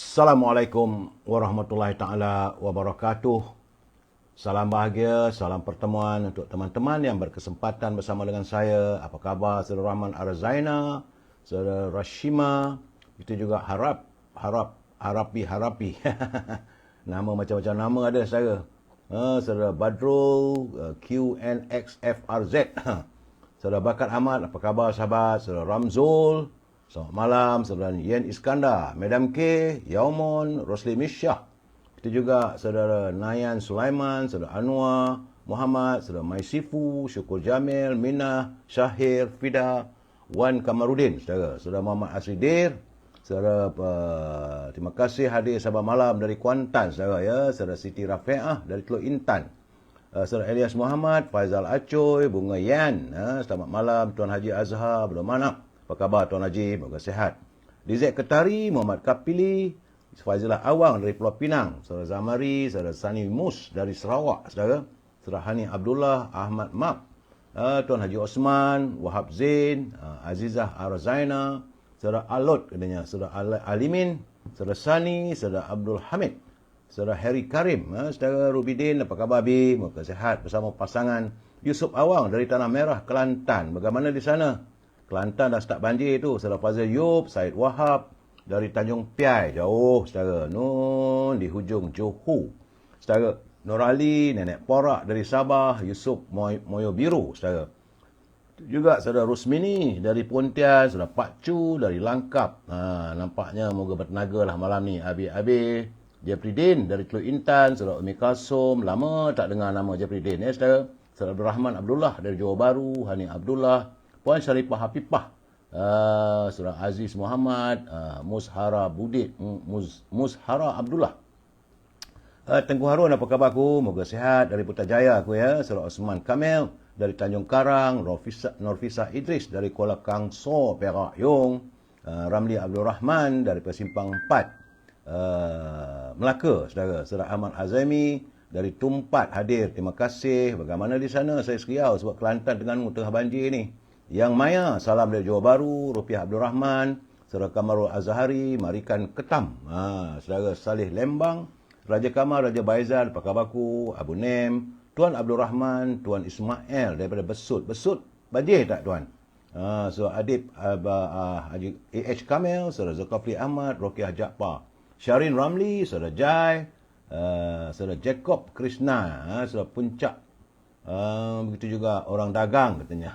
Assalamualaikum warahmatullahi taala wabarakatuh. Salam bahagia, salam pertemuan untuk teman-teman yang berkesempatan bersama dengan saya. Apa khabar Saudara Rahman Arzaina, Saudara Rashima, itu juga Harapi. Nama macam-macam nama ada saudara. Saudara Badrul, QNXFRZ. Saudara Bakat Ahmad, apa khabar sahabat? Saudara Ramzul, selamat malam. Saudara Yen Iskandar, Madam K, Yaumon, Rosli Misyah. Itu juga saudara Nayan Sulaiman, saudara Anwar Muhammad, saudara Maisifu, Syukur Jamil, Minah, Syahir, Fida, Wan Kamarudin, saudara Muhammad Asridir, saudara terima kasih hadir sahabat malam dari Kuantan, saudara ya, saudara Siti Rafi'ah dari Teluk Intan. Saudara Elias Muhammad, Faizal Acoy, Bunga Yan, selamat malam Tuan Haji Azhar, belum mana? Apa khabar Tuan Haji? Semoga sihat. Dizek Ketari, Muhammad Kapili, Faizilah Awang dari Pulau Pinang, saudara Zamari, saudara Sani Mus dari Sarawak, saudara Hani Abdullah, Ahmad Mak, Tuan Haji Osman, Wahab Zain, Azizah Arzaina, saudara Alot katanya, saudara Alimin, saudara Sani, saudara Abdul Hamid, saudara Harry Karim, saudara Rubidin, apa khabar Bi? Semoga sihat bersama pasangan Yusuf Awang dari Tanah Merah, Kelantan. Bagaimana di sana? Kelantan dah start banjir tu. Saudara Fazil Yub, Said Wahab dari Tanjung Piai, jauh saudara. Nun di hujung Johor. Saudara Nur Ali, Nenek Porak dari Sabah, Yusuf Moyo Biru, saudara. Juga saudara Rusmini dari Pontian, saudara Pak Chu dari Langkap. Nampaknya moga bertenaga lah malam ni. Abi Jepridin dari Teluk Intan, saudara Umi Kasum, lama tak dengar nama Jepridin ya saudara. Saudara Abdul Rahman Abdullah dari Johor Bahru, Hani Abdullah, Puan Syarifah Hafifah, saudara Aziz Muhammad, Mushara Budit, Mushara Abdullah. Tengku Harun, apa khabar aku? Moga sihat dari Putrajaya aku ya. Saudara Osman Kamil dari Tanjung Karang, Norfisa Idris dari Kuala Kangso, Perak Yung, Ramli Abdul Rahman dari Persimpang 4, Melaka, saudara. Saudara Ahmad Azami dari Tumpat hadir. Terima kasih. Bagaimana di sana? Saya Seriau sebab Kelantan Terengganu tengah banjir ni. Yang Maya, salam dari Johor Bahru, Rupiah Abdul Rahman, saudara Kamarul Azhari, Marikan Ketam, saudara Salih Lembang, Raja Kamal, Raja Baizal, apa khabarku? Abu Nem, Tuan Abdul Rahman, Tuan Ismail daripada Besut. Besut, banjir tak Tuan? Saudara Adib Haji A.H. Kamil, saudara Zulkifli Ahmad, Rokiah Jaafar, Syarin Ramli, saudara Jai, saudara Jacob Krishna, saudara Puncak, begitu juga orang dagang katanya.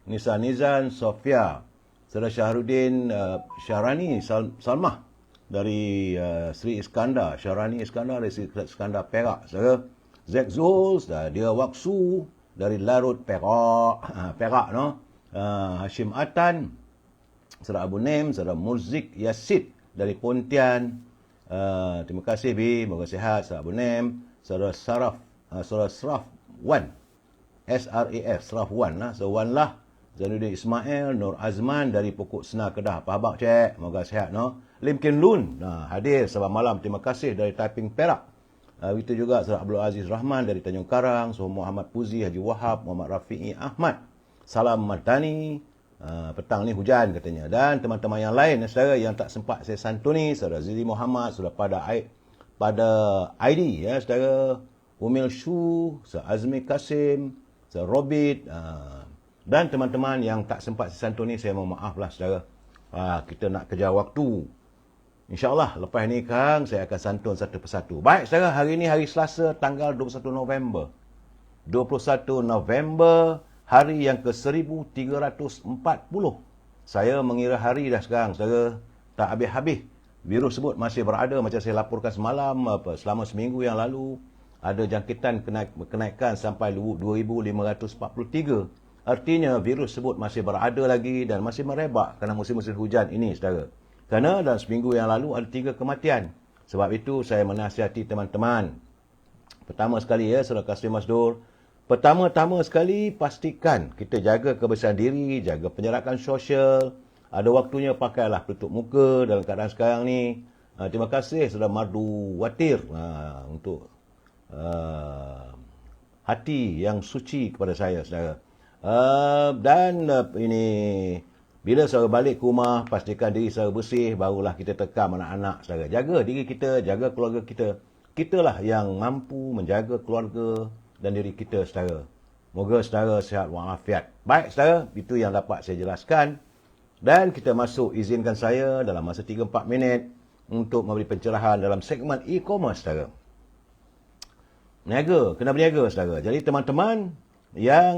Nisa Nizan, Sofia, saudara Syahrudin, Syarani Salmah dari Sri Iskandar, Syarani Iskandar dari Sri Iskandar Perak, saudara Zek Zul, dia Waksu dari Larut Perak, Perak no, Hashim Atan, saudara Abu Nem, saudara Muzik Yasid dari Pontian, terima kasih Bi, moga sihat saudara Abu Nem, saudara Sraf Wan, SRAF, Sraf Wan lah, so Wan lah. Zainuddin Ismail, Nur Azman dari Pokok Senar Kedah. Apa khabar cik? Moga sihat no. Lim Kin Lun hadir sahabat malam. Terima kasih dari Taiping Perak. Itu juga Saudara Abdul Aziz Rahman dari Tanjung Karang, Saudara Muhammad Puzi, Haji Wahab, Muhammad Rafi'i Ahmad, Salam Madani. Petang ni hujan katanya. Dan teman-teman yang lain saudara yang tak sempat saya santuni, Saudara Zizi Muhammad, Saudara pada ID ya saudara Umil Shu, Saudara Azmi Kasim, Saudara Robit, dan teman-teman yang tak sempat saya santuni, saya mohon maaf lah saudara. Kita nak kejar waktu. InsyaAllah lepas ni kan saya akan santun satu persatu. Baik saudara, hari ni hari Selasa tanggal 21 November. 21 November, hari yang ke-1340. Saya mengira hari dah sekarang saudara. Tak habis-habis. Virus sebut masih berada macam saya laporkan semalam, selama seminggu yang lalu. Ada jangkitan kenaikan sampai 2,543. Artinya virus sebut masih berada lagi dan masih merebak kerana musim-musim hujan ini saudara. Kerana dalam seminggu yang lalu ada 3 kematian. Sebab itu saya menasihati teman-teman. Pertama sekali ya saudara Kasri Masdur. Pertama-tama sekali pastikan kita jaga kebersihan diri, jaga penjarakan sosial. Ada waktunya pakailah penutup muka dalam keadaan sekarang ni. Terima kasih saudara Mardu Watir untuk hati yang suci kepada saya saudara. Dan ini Bila saudara balik ke rumah, pastikan diri saudara bersih, barulah kita tekam anak-anak saudara. Jaga diri kita, jaga keluarga kita. Kitalah yang mampu menjaga keluarga dan diri kita saudara. Moga saudara sihat walafiat. Baik saudara, itu yang dapat saya jelaskan. Dan kita masuk, izinkan saya dalam masa 3-4 minit untuk memberi pencerahan dalam segmen e-commerce saudara. Niaga, kena berniaga saudara. Jadi teman-teman yang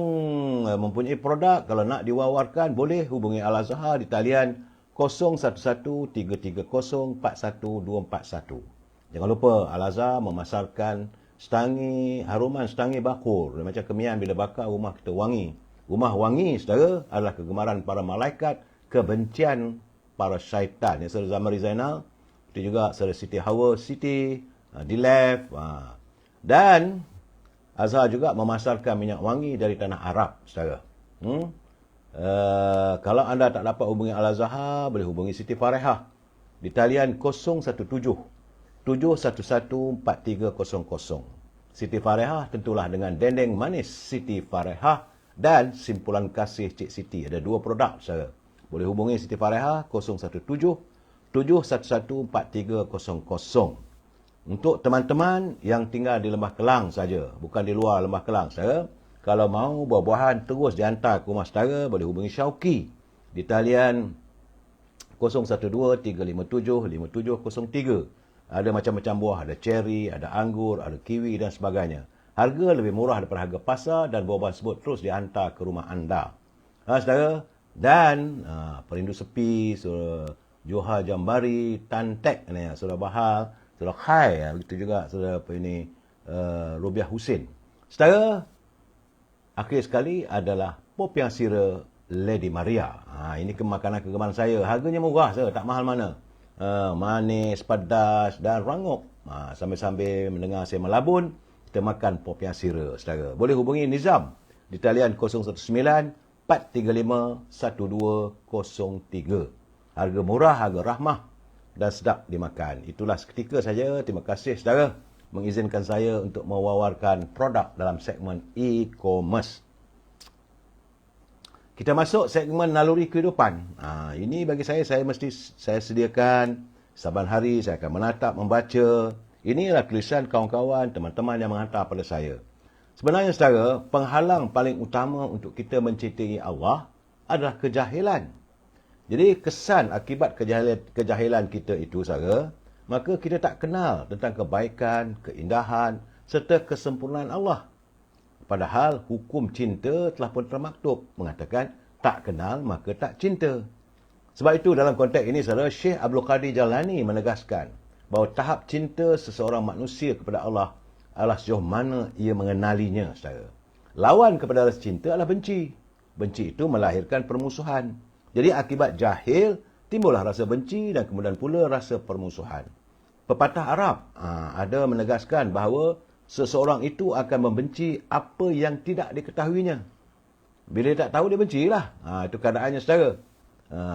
mempunyai produk, kalau nak diwawarkan, boleh hubungi Al-Azhar di talian 011330412441. Jangan lupa Al-Azhar memasarkan setangi, haruman setangi bakur. Macam kemian bila bakar rumah kita wangi. Rumah wangi saudara adalah kegemaran para malaikat, kebencian para syaitan. Yang saudara Zamari Zainal, itu juga saudara Siti Hawa Siti, Dilef. Dan Azhar juga memasarkan minyak wangi dari tanah Arab, saudara. Kalau anda tak dapat hubungi Al-Azhar, boleh hubungi Siti Farehah di talian 017-711-4300. Siti Farehah tentulah dengan dendeng manis Siti Farehah dan simpulan kasih Cik Siti. Ada 2 produk, saudara. Boleh hubungi Siti Farehah 017-711-4300. Untuk teman-teman yang tinggal di Lembah Kelang saja, bukan di luar Lembah Kelang saudara, kalau mau buah-buahan terus dihantar ke rumah saudara, boleh hubungi Syauqi di talian 012-357-5703. Ada macam-macam buah, ada cherry, ada anggur, ada kiwi dan sebagainya. Harga lebih murah daripada harga pasar dan buah-buahan tersebut terus dihantar ke rumah anda. Saudara, dan Perindu Sepi, saudara Johar Jambari, Tantek, saudara Bahal, saudara Khai, begitu juga saudara Rubiah Husin. Saudara, akhir sekali adalah popiah sira Lady Maria. Ini makanan kegemaran saya. Harganya murah, saudara, tak mahal mana. Manis, pedas dan rangup. Sambil-sambil mendengar saya melabun, kita makan popiah sira, saudara. Boleh hubungi Nizam di talian 019-435-1203. Harga murah, harga rahmah dan sedap dimakan. Itulah seketika saja. Terima kasih saudara mengizinkan saya untuk mewawarkan produk dalam segmen e-commerce. Kita masuk segmen naluri kehidupan. Ini bagi saya sediakan saban hari saya akan menatap, membaca. Ini adalah tulisan kawan-kawan, teman-teman yang menghantar pada saya. Sebenarnya saudara, penghalang paling utama untuk kita mencintai Allah adalah kejahilan. Jadi kesan akibat kejahilan kita itu, saudara, maka kita tak kenal tentang kebaikan, keindahan serta kesempurnaan Allah. Padahal hukum cinta telah pun termaktub mengatakan tak kenal maka tak cinta. Sebab itu dalam konteks ini, saudara, Syekh Abdul Qadir Jalani menegaskan bahawa tahap cinta seseorang manusia kepada Allah adalah sejauh mana ia mengenalinya, saudara. Lawan kepada rasa cinta adalah benci. Benci itu melahirkan permusuhan. Jadi akibat jahil, timbullah rasa benci dan kemudian pula rasa permusuhan. Pepatah Arab ada menegaskan bahawa seseorang itu akan membenci apa yang tidak diketahuinya. Bila dia tak tahu, dia bencilah. Itu keadaannya saudara.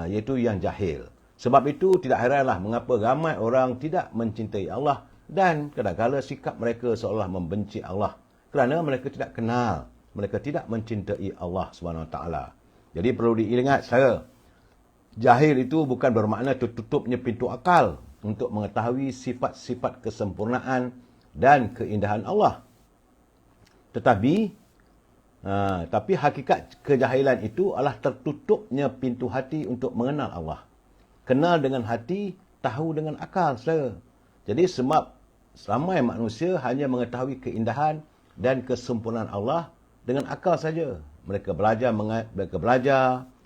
Iaitu yang jahil. Sebab itu tidak heranlah mengapa ramai orang tidak mencintai Allah dan kadang-kadang sikap mereka seolah membenci Allah. Kerana mereka tidak kenal. Mereka tidak mencintai Allah SWT. Jadi perlu diingat saudara, jahil itu bukan bermakna tertutupnya pintu akal untuk mengetahui sifat-sifat kesempurnaan dan keindahan Allah. Tapi hakikat kejahilan itu adalah tertutupnya pintu hati untuk mengenal Allah. Kenal dengan hati, tahu dengan akal, saudara. Jadi sebab ramai manusia hanya mengetahui keindahan dan kesempurnaan Allah dengan akal saja. Mereka belajar,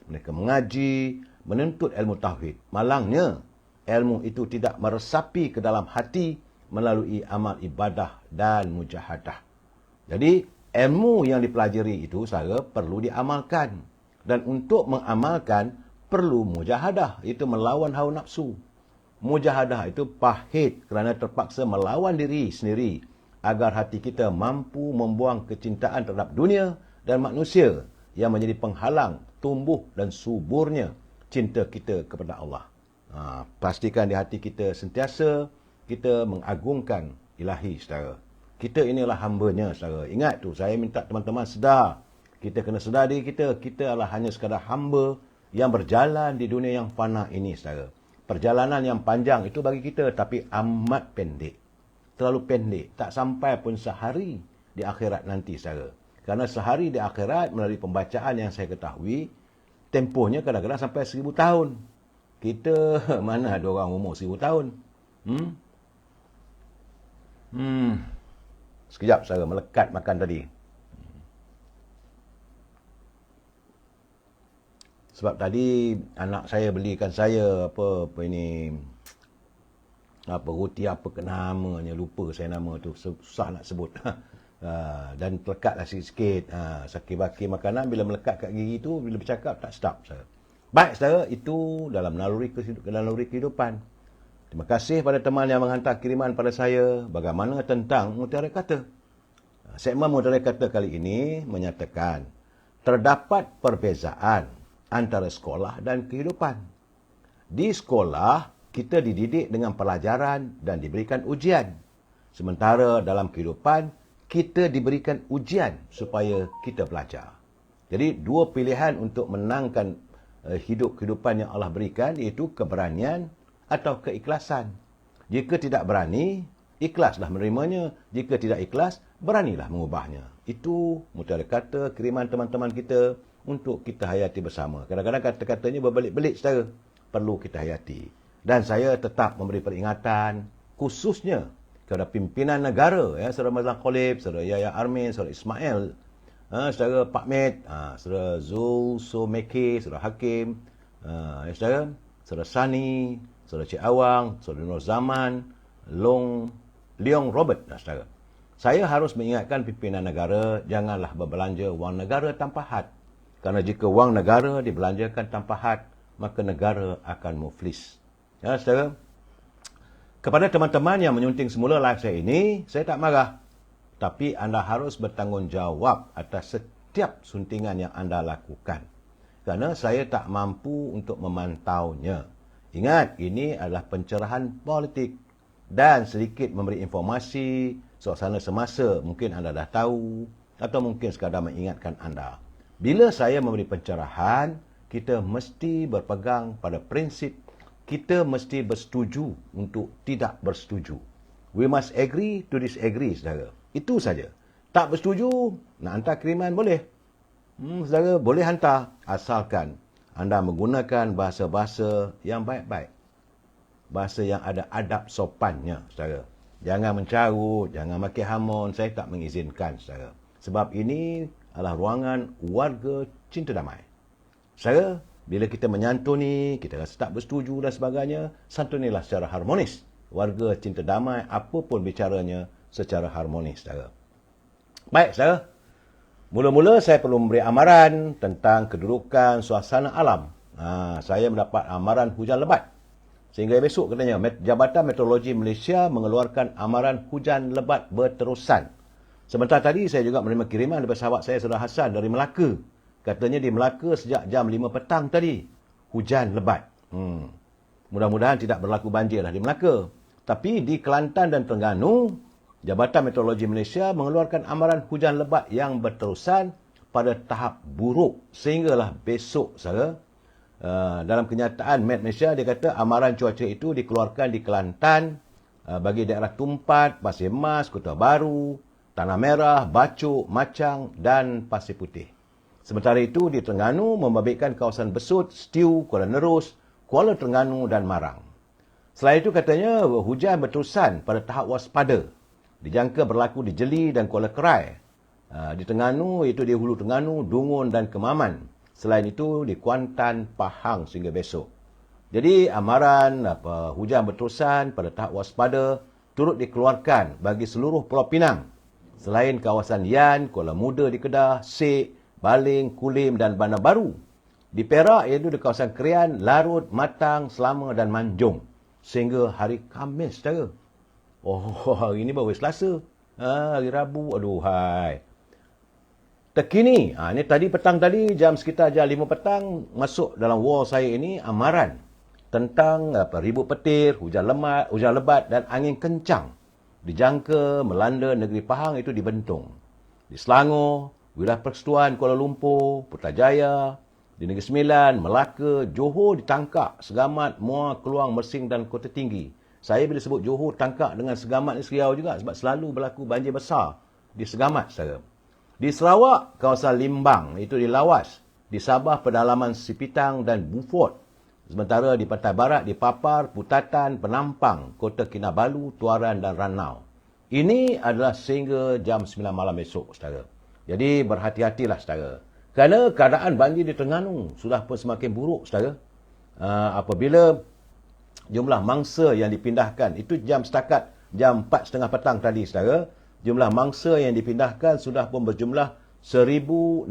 mereka mengaji, menuntut ilmu tauhid. Malangnya, ilmu itu tidak meresapi ke dalam hati melalui amal ibadah dan mujahadah. Jadi, ilmu yang dipelajari itu, saudara, perlu diamalkan. Dan untuk mengamalkan, perlu mujahadah. Itu melawan hawa nafsu. Mujahadah itu pahit kerana terpaksa melawan diri sendiri agar hati kita mampu membuang kecintaan terhadap dunia dan manusia yang menjadi penghalang tumbuh dan suburnya cinta kita kepada Allah. Pastikan di hati kita sentiasa kita mengagungkan ilahi, saudara. Kita inilah hamba-Nya, saudara. Ingat tu, saya minta teman-teman sedar. Kita kena sedar diri kita adalah hanya sekadar hamba yang berjalan di dunia yang fana ini, saudara. Perjalanan yang panjang itu bagi kita, tapi amat pendek. Terlalu pendek. Tak sampai pun sehari di akhirat nanti, saudara. Kerana sehari di akhirat, melalui pembacaan yang saya ketahui, tempohnya kadang-kadang sampai 1000 tahun. Kita mana ada orang umur 1000 tahun? Sekejap, saudara, melekat makan tadi. Sebab tadi anak saya belikan saya apa ini, roti apa ke namanya, lupa saya nama tu, susah nak sebut. Dan telekatlah sikit-sikit. Sakit-bakit makanan bila melekat kat gigi tu, bila bercakap tak sedap, saudara. Baik, saudara, itu dalam naluri kehidupan. Terima kasih pada teman yang menghantar kiriman pada saya bagaimana tentang mutiara kata. Segmen mutiara kata kali ini menyatakan terdapat perbezaan antara sekolah dan kehidupan. Di sekolah, kita dididik dengan pelajaran dan diberikan ujian. Sementara dalam kehidupan, kita diberikan ujian supaya kita belajar. Jadi, dua pilihan untuk menangkan kehidupan yang Allah berikan, iaitu keberanian atau keikhlasan. Jika tidak berani, ikhlaslah menerimanya. Jika tidak ikhlas, beranilah mengubahnya. Itu mutiara kata kiriman teman-teman kita untuk kita hayati bersama. Kadang-kadang kata-katanya berbelit-belit, saudara. Perlu kita hayati. Dan saya tetap memberi peringatan khususnya kepada pimpinan negara, saudara Mazlan Khalib, saudara Yahya Armin, saudara Ismail, saudara Pak Med, saudara Zul Someke, saudara Hakim, saudara Sani, saudara Cik Awang, saudara Nur Zaman, Leong Robert, saudara. Saya harus mengingatkan pimpinan negara, janganlah berbelanja wang negara tanpa had. Kerana jika wang negara dibelanjakan tanpa had, maka negara akan muflis. Ya, saudara. Kepada teman-teman yang menyunting semula live saya ini, saya tak marah. Tapi anda harus bertanggungjawab atas setiap suntingan yang anda lakukan. Kerana saya tak mampu untuk memantaunya. Ingat, ini adalah pencerahan politik. Dan sedikit memberi informasi, suasana semasa mungkin anda dah tahu, atau mungkin sekadar mengingatkan anda. Bila saya memberi pencerahan, kita mesti berpegang pada prinsip kita mesti bersetuju untuk tidak bersetuju. We must agree to disagree, saudara. Itu saja. Tak bersetuju, nak hantar kiriman boleh. Saudara, boleh hantar. Asalkan anda menggunakan bahasa-bahasa yang baik-baik. Bahasa yang ada adab sopannya, saudara. Jangan mencarut, jangan maki hamun. Saya tak mengizinkan, saudara. Sebab ini adalah ruangan warga cinta damai. Saudara, bila kita menyantuni, kita rasa tak bersetuju dan sebagainya, santunilah secara harmonis. Warga cinta damai, apapun bicaranya, secara harmonis, saudara. Baik, saudara. Mula-mula saya perlu memberi amaran tentang kedudukan suasana alam. Saya mendapat amaran hujan lebat. Sehingga besok katanya, Jabatan Meteorologi Malaysia mengeluarkan amaran hujan lebat berterusan. Sebentar tadi saya juga menerima kiriman daripada sahabat saya, Saudara Hassan dari Melaka. Katanya di Melaka sejak jam 5 petang tadi, hujan lebat. Mudah-mudahan tidak berlaku banjir di Melaka. Tapi di Kelantan dan Terengganu, Jabatan Meteorologi Malaysia mengeluarkan amaran hujan lebat yang berterusan pada tahap buruk. Sehinggalah besok, saudara, dalam kenyataan Met Malaysia, dia kata amaran cuaca itu dikeluarkan di Kelantan, bagi daerah Tumpat, Pasir Mas, Kota Baru, Tanah Merah, Bacok, Macang dan Pasir Putih. Sementara itu, di Terengganu membabitkan kawasan Besut, Stiu, Kuala Nerus, Kuala Terengganu dan Marang. Selain itu, katanya hujan berterusan pada tahap waspada. Dijangka berlaku di Jeli dan Kuala Kerai. Di Terengganu, iaitu di Hulu Terengganu, Dungun dan Kemaman. Selain itu, di Kuantan, Pahang sehingga besok. Jadi, amaran hujan berterusan pada tahap waspada turut dikeluarkan bagi seluruh Pulau Pinang. Selain kawasan Yan, Kuala Muda di Kedah, Sek, Baling, Kulim dan Bandar Baru. Di Perak, iaitu di kawasan Krian, Larut, Matang, Selama dan Manjung. Sehingga hari Khamis, saudara. Hari ini baru Selasa. Hari Rabu, aduhai. Terkini, ini tadi petang tadi, sekitar jam 5 petang, masuk dalam wall saya ini amaran tentang ribut petir, hujan lebat dan angin kencang. Dijangka melanda negeri Pahang, itu di Bentong. Di Selangor, wilayah Persekutuan Kuala Lumpur, Putrajaya, Di Negeri Sembilan, Melaka, Johor ditangkap Segamat, Muar, Keluang, Mersing dan Kota Tinggi. Saya bila sebut Johor tangkap dengan Segamat ni Seriau juga sebab selalu berlaku banjir besar di Segamat, saudara. Di Sarawak, kawasan Limbang, itu di Lawas. Di Sabah, pedalaman Sipitang dan Beaufort. Sementara di Pantai Barat, di Papar, Putatan, Penampang, Kota Kinabalu, Tuaran dan Ranau. Ini adalah sehingga jam 9 malam esok, saudara. Jadi berhati-hatilah, saudara. Kerana keadaan banjir di Terengganu sudah pun semakin buruk, saudara. Apabila jumlah mangsa yang dipindahkan, itu setakat jam 4.30 petang tadi, saudara. Jumlah mangsa yang dipindahkan sudah pun berjumlah 1,679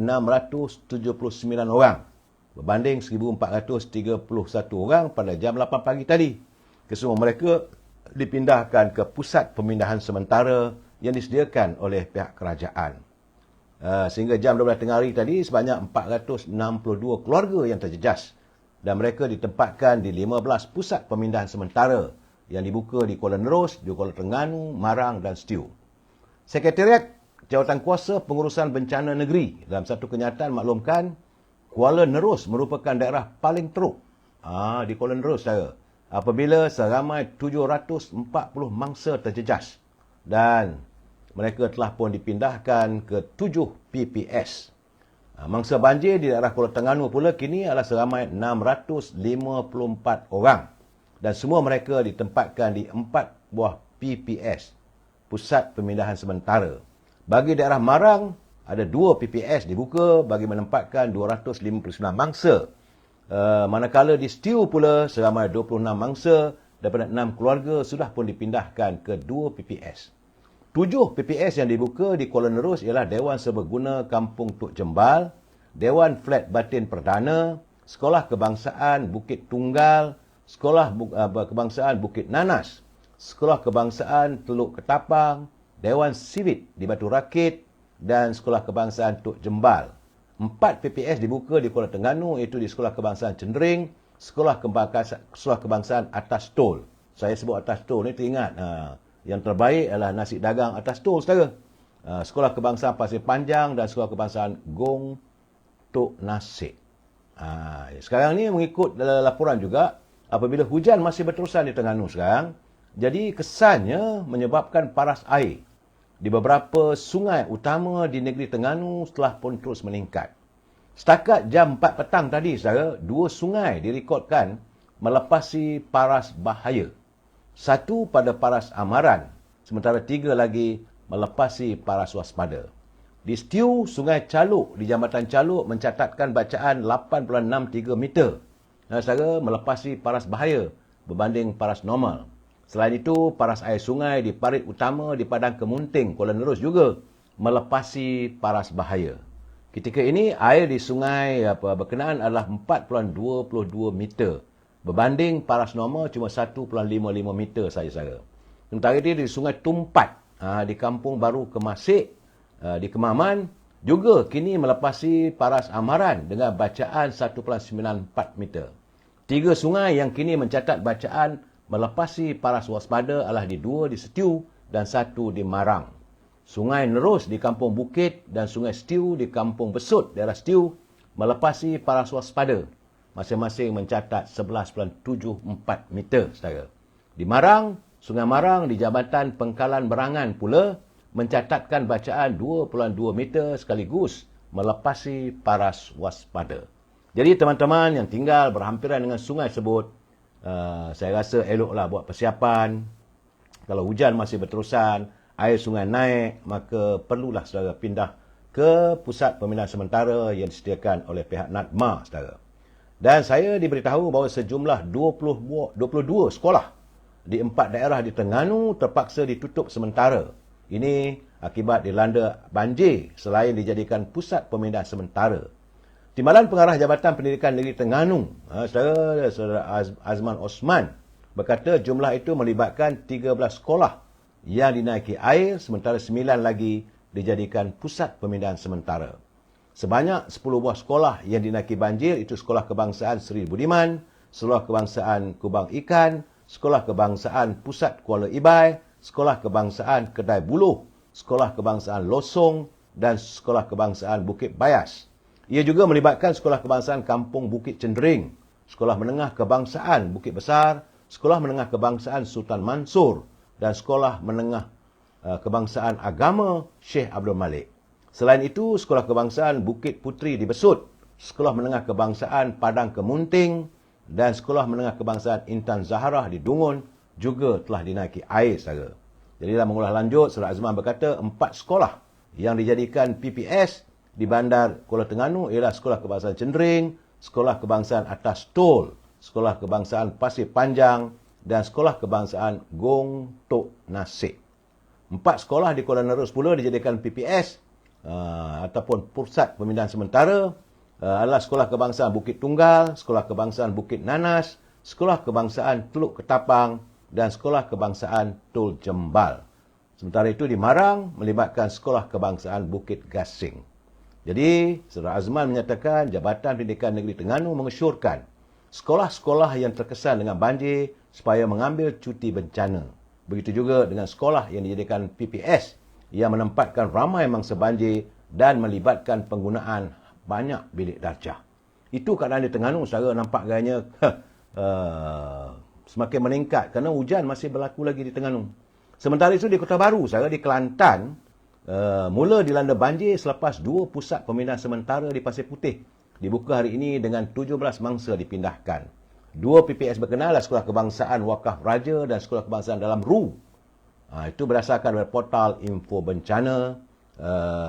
orang. Berbanding 1,431 orang pada jam 8 pagi tadi. Kesemua mereka dipindahkan ke pusat pemindahan sementara yang disediakan oleh pihak kerajaan. Sehingga jam 12 tengah hari tadi, sebanyak 462 keluarga yang terjejas. Dan mereka ditempatkan di 15 pusat pemindahan sementara yang dibuka di Kuala Nerus, di Kuala Terengganu, Marang dan Stew. Sekretariat Jawatan Kuasa Pengurusan Bencana Negeri dalam satu kenyataan maklumkan Kuala Nerus merupakan daerah paling teruk di Kuala Nerus, saudara. Apabila seramai 740 mangsa terjejas dan mereka telah pun dipindahkan ke 7 PPS. Mangsa banjir di daerah Kuala Terengganu pula kini adalah seramai 654 orang. Dan semua mereka ditempatkan di 4 buah PPS, Pusat Pemindahan Sementara. Bagi daerah Marang, ada 2 PPS dibuka bagi menempatkan 259 mangsa. Manakala di Stew pula, seramai 26 mangsa daripada 6 keluarga sudah pun dipindahkan ke 2 PPS. 7 PPS yang dibuka di Kuala Nerus ialah Dewan Serbaguna Kampung Tok Jembal, Dewan Flat Batin Perdana, Sekolah Kebangsaan Bukit Tunggal, Sekolah Kebangsaan Bukit Nanas, Sekolah Kebangsaan Teluk Ketapang, Dewan Sivit di Batu Rakit dan Sekolah Kebangsaan Tok Jembal. 4 PPS dibuka di Kuala Terengganu, iaitu di Sekolah Kebangsaan Cendering, Sekolah Kebangsaan Atas Tol. Saya sebut Atas Tol ni teringat, yang terbaik adalah nasi dagang atas tol, saudara. Sekolah Kebangsaan Pasir Panjang dan Sekolah Kebangsaan Gong Tok Nasik. Sekarang ni mengikut laporan juga, apabila hujan masih berterusan di Terengganu sekarang, jadi kesannya menyebabkan paras air di beberapa sungai utama di negeri Terengganu telah pun terus meningkat. Setakat jam 4 petang tadi, saudara, 2 sungai direkodkan melepasi paras bahaya. 1 pada paras Amaran, sementara 3 lagi melepasi paras waspada. Di Stew, Sungai Caluk di Jambatan Caluk mencatatkan bacaan 8.63 meter. Saudara, melepasi paras bahaya berbanding paras normal. Selain itu, paras air sungai di parit utama di Padang Kemunting, Kuala Nerus juga melepasi paras bahaya. Ketika ini, air di sungai berkenaan adalah 4.22 meter. Berbanding paras normal cuma 1.55 meter saja, saudara. Sementara itu di Sungai Tumpat di Kampung Baru Kemasik di Kemaman juga kini melepasi paras Amaran dengan bacaan 1.94 meter. 3 sungai yang kini mencatat bacaan melepasi paras waspada adalah 2 di Stew dan 1 di Marang. Sungai Nerus di Kampung Bukit dan Sungai Stew di Kampung Besut, daerah Stew, melepasi paras waspada. Masing-masing mencatat 11.74 meter, saudara. Di Marang, Sungai Marang di Jabatan Pengkalan Berangan pula mencatatkan bacaan 2.2 meter sekaligus melepasi paras waspada. Jadi teman-teman yang tinggal berhampiran dengan sungai tersebut, saya rasa eloklah buat persiapan. Kalau hujan masih berterusan, air sungai naik, maka perlulah saudara pindah ke pusat pemindahan sementara yang disediakan oleh pihak NADMA, saudara. Dan saya diberitahu bahawa sejumlah 22 sekolah di 4 daerah di Terengganu terpaksa ditutup sementara. Ini akibat dilanda banjir selain dijadikan pusat pemindahan sementara. Timbalan Pengarah Jabatan Pendidikan Negeri Terengganu, Saudara Azman Osman, berkata jumlah itu melibatkan 13 sekolah yang dinaiki air, sementara 9 lagi dijadikan pusat pemindahan sementara. Sebanyak 10 buah sekolah yang dinaiki banjir, itu Sekolah Kebangsaan Seri Budiman, Sekolah Kebangsaan Kubang Ikan, Sekolah Kebangsaan Pusat Kuala Ibai, Sekolah Kebangsaan Kedai Buluh, Sekolah Kebangsaan Losong dan Sekolah Kebangsaan Bukit Bayas. Ia juga melibatkan Sekolah Kebangsaan Kampung Bukit Cendering, Sekolah Menengah Kebangsaan Bukit Besar, Sekolah Menengah Kebangsaan Sultan Mansur dan Sekolah Menengah Kebangsaan Agama Sheikh Abdul Malik. Selain itu, Sekolah Kebangsaan Bukit Puteri di Besut, Sekolah Menengah Kebangsaan Padang Kemunting dan Sekolah Menengah Kebangsaan Intan Zaharah di Dungun juga telah dinaiki air, saudara. Jadi dalam mengulas lanjut, Saudara Azman berkata 4 sekolah yang dijadikan PPS di Bandar Kuala Terengganu ialah Sekolah Kebangsaan Cendering, Sekolah Kebangsaan Atas Tol, Sekolah Kebangsaan Pasir Panjang dan Sekolah Kebangsaan Gong Tok Nasik. 4 sekolah di Kuala Nerus pula dijadikan PPS ataupun Pusat Pemindahan Sementara adalah Sekolah Kebangsaan Bukit Tunggal, Sekolah Kebangsaan Bukit Nanas, Sekolah Kebangsaan Teluk Ketapang dan Sekolah Kebangsaan Tol Jembal. Sementara itu di Marang melibatkan Sekolah Kebangsaan Bukit Gasing. Jadi, Saudara Azman menyatakan Jabatan Pendidikan Negeri Terengganu mengesyorkan sekolah-sekolah yang terkesan dengan banjir supaya mengambil cuti bencana. Begitu juga dengan sekolah yang dijadikan PPS yang menempatkan ramai mangsa banjir dan melibatkan penggunaan banyak bilik darjah. Itu keadaan di Terengganu, saudara, nampak gayanya semakin meningkat kerana hujan masih berlaku lagi di Terengganu. Sementara itu di Kota Baru, saudara, di Kelantan, mula dilanda banjir selepas 2 pusat pemindahan sementara di Pasir Putih dibuka hari ini dengan 17 mangsa dipindahkan. 2 PPS berkenal adalah Sekolah Kebangsaan Wakaf Raja dan Sekolah Kebangsaan Dalam Ru. Itu berdasarkan dari portal info bencana,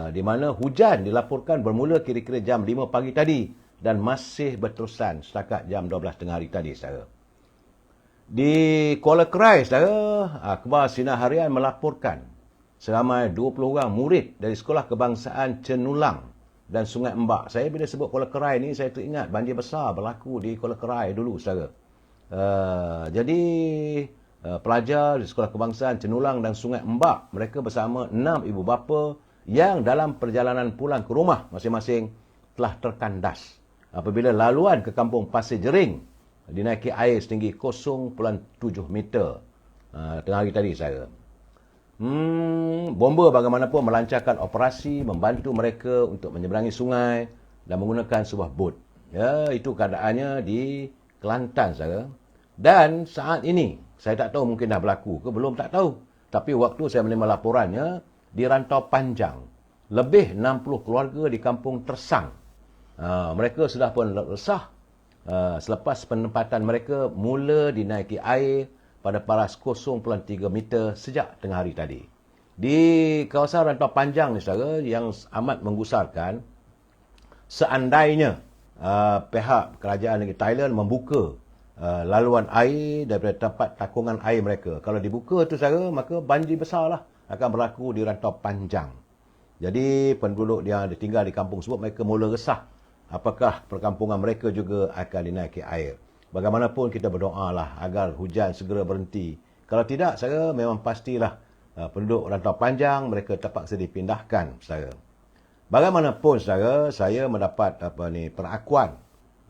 di mana hujan dilaporkan bermula kira-kira jam 5 pagi tadi dan masih berterusan setakat jam 12 tengah hari tadi, saudara. Di Kuala Kerai, saudara, Akhbar Sinar Harian melaporkan seramai 20 orang murid dari Sekolah Kebangsaan Cenulang dan Sungai Embak. Saya bila sebut Kuala Kerai ni, saya teringat banjir besar berlaku di Kuala Kerai dulu, saudara. Jadi, pelajar di Sekolah Kebangsaan Cenulang dan Sungai Embak, mereka bersama 6 ibu bapa yang dalam perjalanan pulang ke rumah masing-masing telah terkandas apabila laluan ke kampung Pasir Jering dinaiki air setinggi 0.7 meter tengah hari tadi, saudara. Bomba bagaimanapun melancarkan operasi membantu mereka untuk menyeberangi sungai dan menggunakan sebuah bot. Ya, itu keadaannya di Kelantan, saudara. Dan saat ini, saya tak tahu mungkin dah berlaku ke belum, tak tahu. Tapi waktu saya menerima laporannya, di Rantau Panjang, lebih 60 keluarga di kampung Tersang. Mereka sudah pun resah selepas penempatan mereka mula dinaiki air pada paras 0.3 meter sejak tengah hari tadi. Di kawasan Rantau Panjang ni, saudara, yang amat menggusarkan, seandainya pihak kerajaan negeri Thailand membuka laluan air daripada tempat takungan air mereka. Kalau dibuka tu, saudara, maka banjir besarlah akan berlaku di Rantau Panjang. Jadi penduduk yang tinggal di kampung tersebut, mereka mula resah apakah perkampungan mereka juga akan dinaiki air. Bagaimanapun kita berdoalah agar hujan segera berhenti. Kalau tidak, saya memang pastilah penduduk Rantau Panjang mereka terpaksa dipindahkan, saudara. Bagaimanapun, saudara, saya mendapat perakuan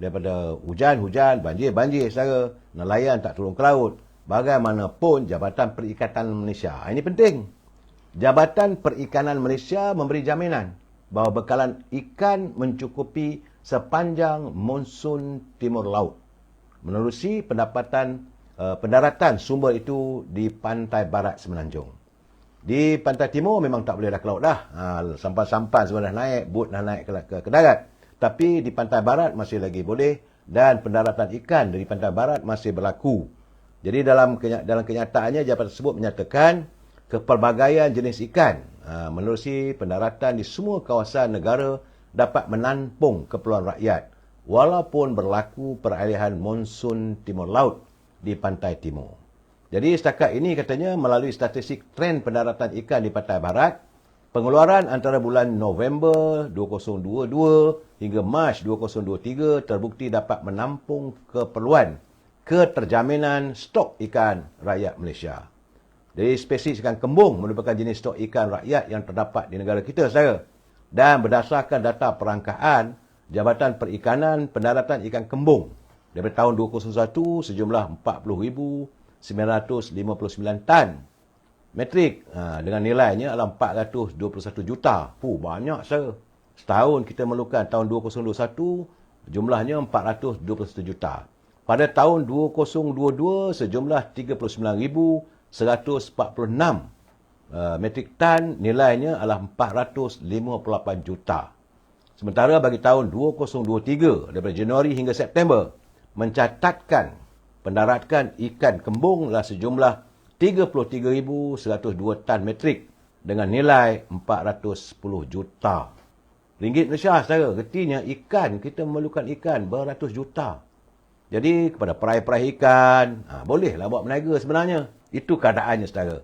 daripada hujan-hujan, banjir-banjir, saudara. Nelayan tak turun ke laut. Bagaimanapun Jabatan Perikanan Malaysia, ini penting. Jabatan Perikanan Malaysia memberi jaminan bahawa bekalan ikan mencukupi sepanjang monsun timur laut, menerusi pendaratan sumber itu di pantai barat Semenanjung. Di pantai timur memang tak boleh dah ke laut dah. Sampan-sampan semua dah naik, bot dah naik ke darat. Tapi di pantai barat masih lagi boleh dan pendaratan ikan dari pantai barat masih berlaku. Jadi dalam kenyataannya jabatan tersebut menyatakan kepelbagaian jenis ikan menerusi pendaratan di semua kawasan negara dapat menampung keperluan rakyat walaupun berlaku peralihan monsun timur laut di pantai timur. Jadi setakat ini katanya melalui statistik tren pendaratan ikan di pantai barat, pengeluaran antara bulan November 2022 hingga Mac 2023 terbukti dapat menampung keperluan keterjaminan stok ikan rakyat Malaysia. Jadi spesies ikan kembung merupakan jenis stok ikan rakyat yang terdapat di negara kita, saudara. Dan berdasarkan data perangkaan Jabatan Perikanan Pendaratan Ikan Kembung daripada tahun 2001 sejumlah 40,959 tan metrik dengan nilainya adalah 421 juta. Banyak, saudara. Setahun kita memerlukan tahun 2021 jumlahnya 421 juta. Pada tahun 2022 sejumlah 39,146 metrik tan, nilainya adalah 458 juta. Sementara bagi tahun 2023 daripada Januari hingga September mencatatkan pendaratan ikan kembung adalah sejumlah 33,102 tan metrik dengan nilai 410 juta ringgit Malaysia, saudara. Artinya ikan, kita memerlukan ikan beratus juta. Jadi kepada perai-perai ikan, bolehlah buat berniaga sebenarnya. Itu keadaannya, saudara.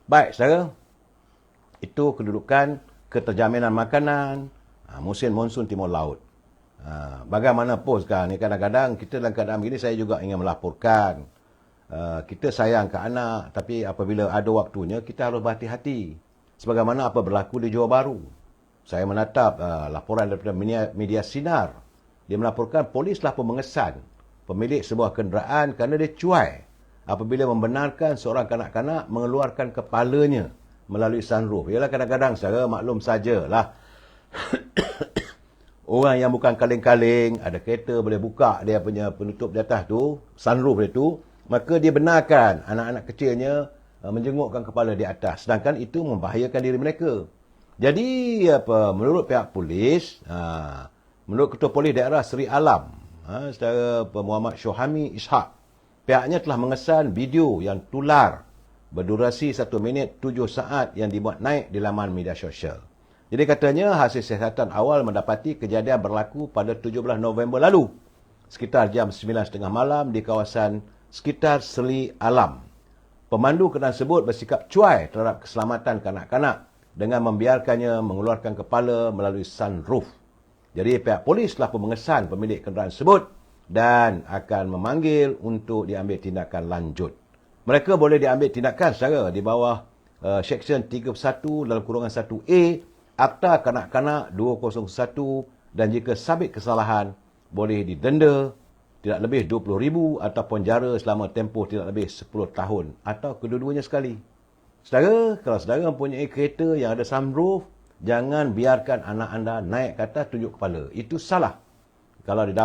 Baik, saudara. Itu kedudukan keterjaminan makanan musim monsun timur laut. Bagaimanapun sekarang ni, kadang-kadang kita dalam keadaan begini, saya juga ingin melaporkan. Kita sayang ke anak, tapi apabila ada waktunya, kita harus berhati-hati. Sebagaimana apa berlaku di Johor Bahru. Saya menatap laporan daripada media sinar. Dia melaporkan polis telah pun mengesan pemilik sebuah kenderaan kerana dia cuai apabila membenarkan seorang kanak-kanak mengeluarkan kepalanya melalui sunroof. Ialah kadang-kadang, saudara, maklum sajalah. Orang yang bukan kaling-kaling, ada kereta boleh buka dia punya penutup di atas tu, sunroof dia tu, maka dia benarkan anak-anak kecilnya menjengukkan kepala di atas. Sedangkan itu membahayakan diri mereka. Jadi, menurut pihak polis, menurut Ketua Polis Daerah Seri Alam, saudara Muhammad Syuhami Ishak, pihaknya telah mengesan video yang tular berdurasi 1 minit 7 saat yang dimuat naik di laman media sosial. Jadi katanya hasil siasatan awal mendapati kejadian berlaku pada 17 November lalu, sekitar jam 9.30 malam di kawasan sekitar Seri Alam. Pemandu kenderaan tersebut bersikap cuai terhadap keselamatan kanak-kanak dengan membiarkannya mengeluarkan kepala melalui sunroof. Jadi pihak polis telah pun mengesan pemilik kenderaan tersebut dan akan memanggil untuk diambil tindakan lanjut. Mereka boleh diambil tindakan secara di bawah Seksyen 31 dalam kurungan 1A Akta Kanak-Kanak 201 dan jika sabit kesalahan boleh didenda tidak lebih RM20,000 ataupun jara selama tempoh tidak lebih 10 tahun atau kedua-duanya sekali. Saudara, kalau saudara mempunyai kereta yang ada sunroof, jangan biarkan anak anda naik ke atas tunjuk kepala. Itu salah. Kalau dia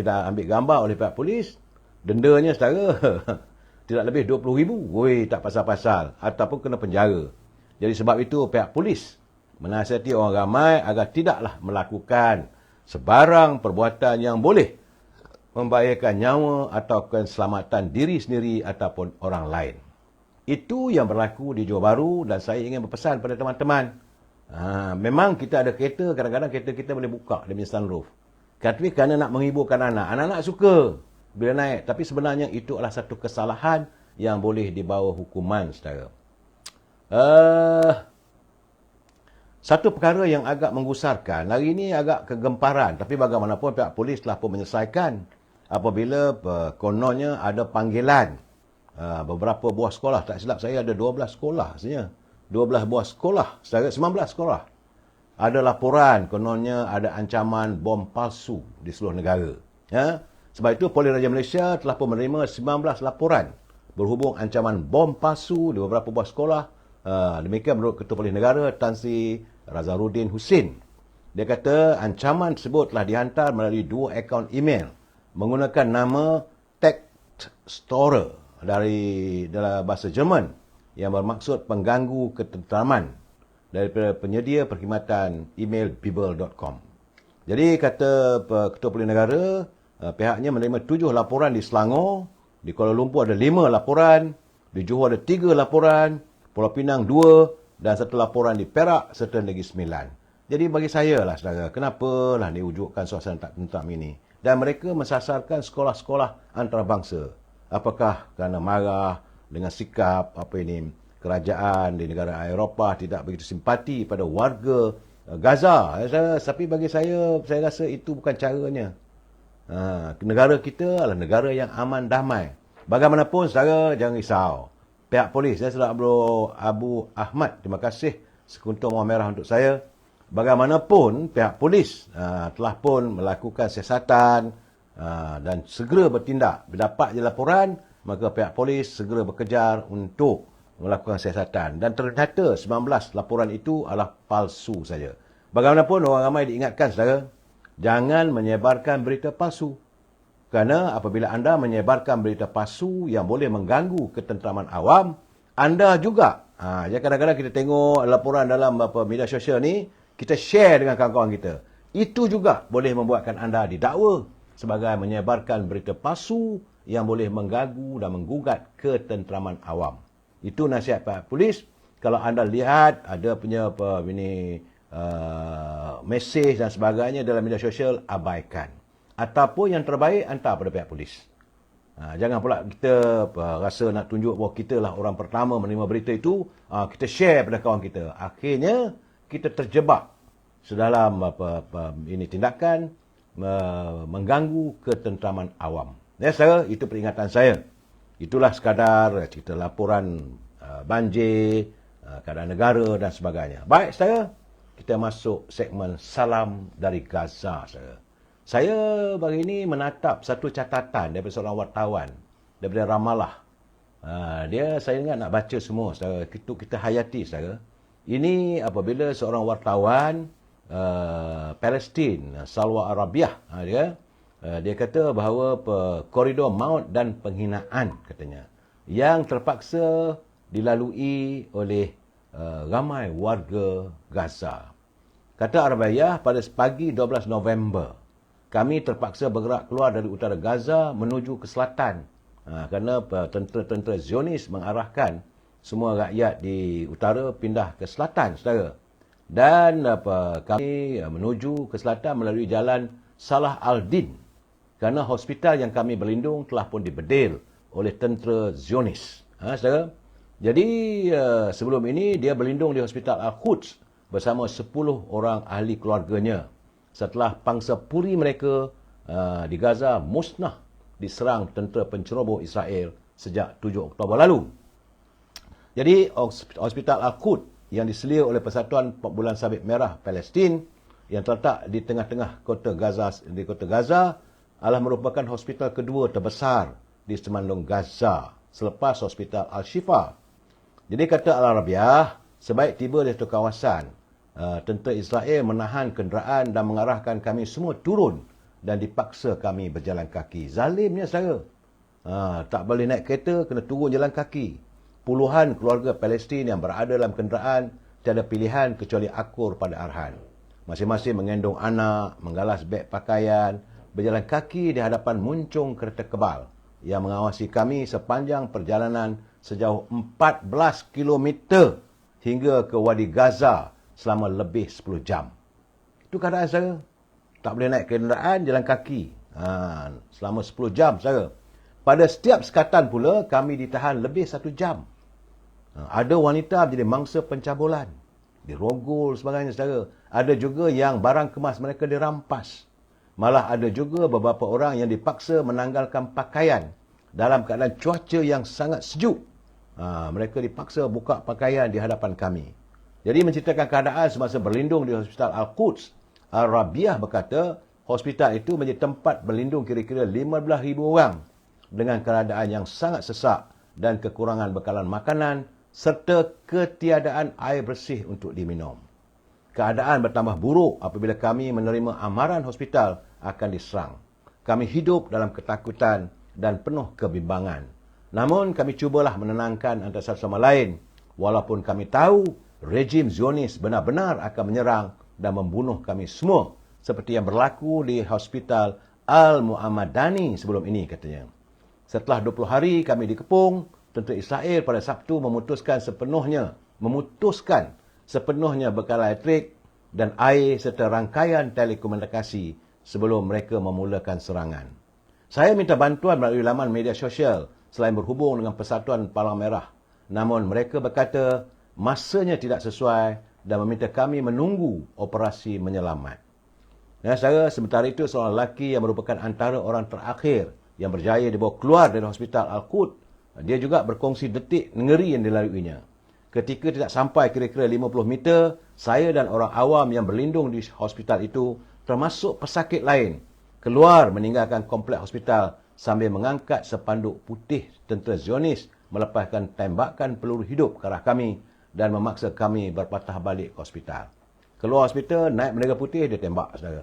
dah ambil gambar oleh pihak polis, dendanya, saudara, tidak lebih RM20,000. Woi, tak pasal-pasal. Ataupun kena penjara. Jadi sebab itu pihak polis menasihati orang ramai agar tidaklah melakukan sebarang perbuatan yang boleh membahayakan nyawa atau keselamatan diri sendiri ataupun orang lain. Itu yang berlaku di Johor Bahru dan saya ingin berpesan pada teman-teman. Memang kita ada kereta, kadang-kadang kereta kita boleh buka dia punya sunroof. Tapi kerana nak menghiburkan anak. Anak-anak suka bila naik. Tapi sebenarnya itu adalah satu kesalahan yang boleh dibawa hukuman, saudara. Satu perkara yang agak menggusarkan, hari ini agak kegemparan. Tapi bagaimanapun pihak polis telah pun menyelesaikan apabila kononnya ada panggilan beberapa buah sekolah. Tak silap saya ada 12 sekolah sebenarnya. 12 buah sekolah, 19 sekolah. Ada laporan kononnya ada ancaman bom palsu di seluruh negara. Ya? Sebab itu Polis Raja Malaysia telah pun menerima 19 laporan berhubung ancaman bom palsu di beberapa buah sekolah. Demikian menurut Ketua Polis Negara Tan Sri Razaruddin Husin. Dia kata ancaman tersebut telah dihantar melalui 2 akaun email menggunakan nama Textstorer dalam bahasa Jerman yang bermaksud pengganggu ketenteraman daripada penyedia perkhidmatan email bibel.com. Jadi kata Ketua Polis Negara, pihaknya menerima 7 laporan di Selangor, di Kuala Lumpur ada 5 laporan, di Johor ada 3 laporan, Pulau Pinang 2 dan 1 laporan di Perak serta Negeri Sembilan. Jadi bagi saya lah, saudara, kenapalah diwujudkan suasana tak tentram ini? Dan mereka mensasarkan sekolah-sekolah antarabangsa. Apakah kerana marah dengan sikap kerajaan di negara Eropah tidak begitu simpati pada warga Gaza? Tapi bagi saya rasa itu bukan caranya. Negara kita adalah negara yang aman damai. Bagaimanapun, saudara, jangan risau. Pihak polis, saya sudah Abu Ahmad, terima kasih sekuntum mawar merah untuk saya. Bagaimanapun, pihak polis telah pun melakukan siasatan dan segera bertindak. Bila dapat je laporan, maka pihak polis segera bekerja untuk melakukan siasatan. Dan ternyata 19 laporan itu adalah palsu saja. Bagaimanapun orang ramai diingatkan, saudara, jangan menyebarkan berita palsu. Kerana apabila anda menyebarkan berita palsu yang boleh mengganggu ketenteraman awam, anda juga, kadang-kadang kita tengok laporan dalam media sosial ni, kita share dengan kawan-kawan kita. Itu juga boleh membuatkan anda didakwa sebagai menyebarkan berita palsu yang boleh mengganggu dan menggugat ketenteraman awam. Itu nasihat Pak Polis. Kalau anda lihat ada punya mesej dan sebagainya dalam media sosial, abaikan. Ataupun yang terbaik, hantar pada pihak polis. Jangan pula kita rasa nak tunjuk bahawa kita lah orang pertama menerima berita itu, kita share pada kawan kita. Akhirnya, kita terjebak sedalam tindakan mengganggu ketenteraman awam. Ya, saudara, itu peringatan saya. Itulah sekadar cerita laporan banjir, keadaan negara dan sebagainya. Baik, saudara, kita masuk segmen Salam dari Gaza, saudara. Saya hari ini menatap satu catatan daripada seorang wartawan daripada Ramallah. Saya ingat nak baca semua, saudara. Kita hayati, saudara. Ini apabila seorang wartawan Palestin, Salwa Arabiah, dia kata bahawa koridor maut dan penghinaan, katanya, yang terpaksa dilalui oleh ramai warga Gaza. Kata Arabiah, pada pagi 12 November, kami terpaksa bergerak keluar dari utara Gaza menuju ke selatan. Kerana tentera-tentera Zionis mengarahkan semua rakyat di utara pindah ke selatan, saudara. Dan kami menuju ke selatan melalui jalan Salah al-Din. Kerana hospital yang kami berlindung telah pun dibedil oleh tentera Zionis. Saudara. Jadi sebelum ini dia berlindung di Hospital Al-Quds bersama 10 orang ahli keluarganya. Setelah pangsa puri mereka di Gaza musnah diserang tentera penceroboh Israel sejak 7 Oktober lalu. Jadi, Hospital Al-Quds yang diselia oleh Persatuan Bulan Sabit Merah Palestin yang terletak di tengah-tengah kota Gaza adalah merupakan hospital kedua terbesar di Semandung Gaza selepas Hospital Al-Shifa. Jadi kata Al-Arabiah, sebaik tiba di satu kawasan, tentera Israel menahan kenderaan dan mengarahkan kami semua turun dan dipaksa kami berjalan kaki. Zalimnya, saudara. Tak boleh naik kereta, kena turun jalan kaki. Puluhan keluarga Palestin yang berada dalam kenderaan tiada pilihan kecuali akur pada arahan. Masing-masing menggendong anak, menggalas beg pakaian, berjalan kaki di hadapan muncung kereta kebal yang mengawasi kami sepanjang perjalanan sejauh 14 km hingga ke Wadi Gaza selama lebih 10 jam. Itu keadaan, saya. Tak boleh naik kenderaan, jalan kaki. Selama 10 jam, saya. Pada setiap sekatan pula, kami ditahan lebih 1 jam. Ada wanita menjadi mangsa pencabulan, dirogol sebagainya, saudara. Ada juga yang barang kemas mereka dirampas. Malah ada juga beberapa orang yang dipaksa menanggalkan pakaian dalam keadaan cuaca yang sangat sejuk. Mereka dipaksa buka pakaian di hadapan kami. Jadi menceritakan keadaan semasa berlindung di Hospital Al-Quds, Al-Rabiah berkata, hospital itu menjadi tempat berlindung kira-kira 15,000 orang dengan keadaan yang sangat sesak dan kekurangan bekalan makanan serta ketiadaan air bersih untuk diminum. Keadaan bertambah buruk apabila kami menerima amaran hospital akan diserang. Kami hidup dalam ketakutan dan penuh kebimbangan. Namun kami cubalah menenangkan antara satu sama lain, walaupun kami tahu rejim Zionis benar-benar akan menyerang dan membunuh kami semua, seperti yang berlaku di Hospital Al-Mu'ammadani sebelum ini, katanya. Setelah 20 hari kami dikepung, tentera Israel pada Sabtu memutuskan sepenuhnya bekal elektrik dan air serta rangkaian telekomunikasi sebelum mereka memulakan serangan. Saya minta bantuan melalui laman media sosial selain berhubung dengan Persatuan Palang Merah. Namun mereka berkata masanya tidak sesuai dan meminta kami menunggu operasi menyelamat. Dan sementara itu seorang lelaki yang merupakan antara orang terakhir yang berjaya dibawa keluar dari Hospital Al-Quds, dia juga berkongsi detik ngeri yang dilaluinya. Ketika tidak sampai kira-kira 50 meter, saya dan orang awam yang berlindung di hospital itu, termasuk pesakit lain, keluar meninggalkan kompleks hospital sambil mengangkat sepanduk putih tentera Zionis melepaskan tembakan peluru hidup ke arah kami dan memaksa kami berpatah balik ke hospital. Keluar hospital, naik bendera putih, dia tembak, saudara.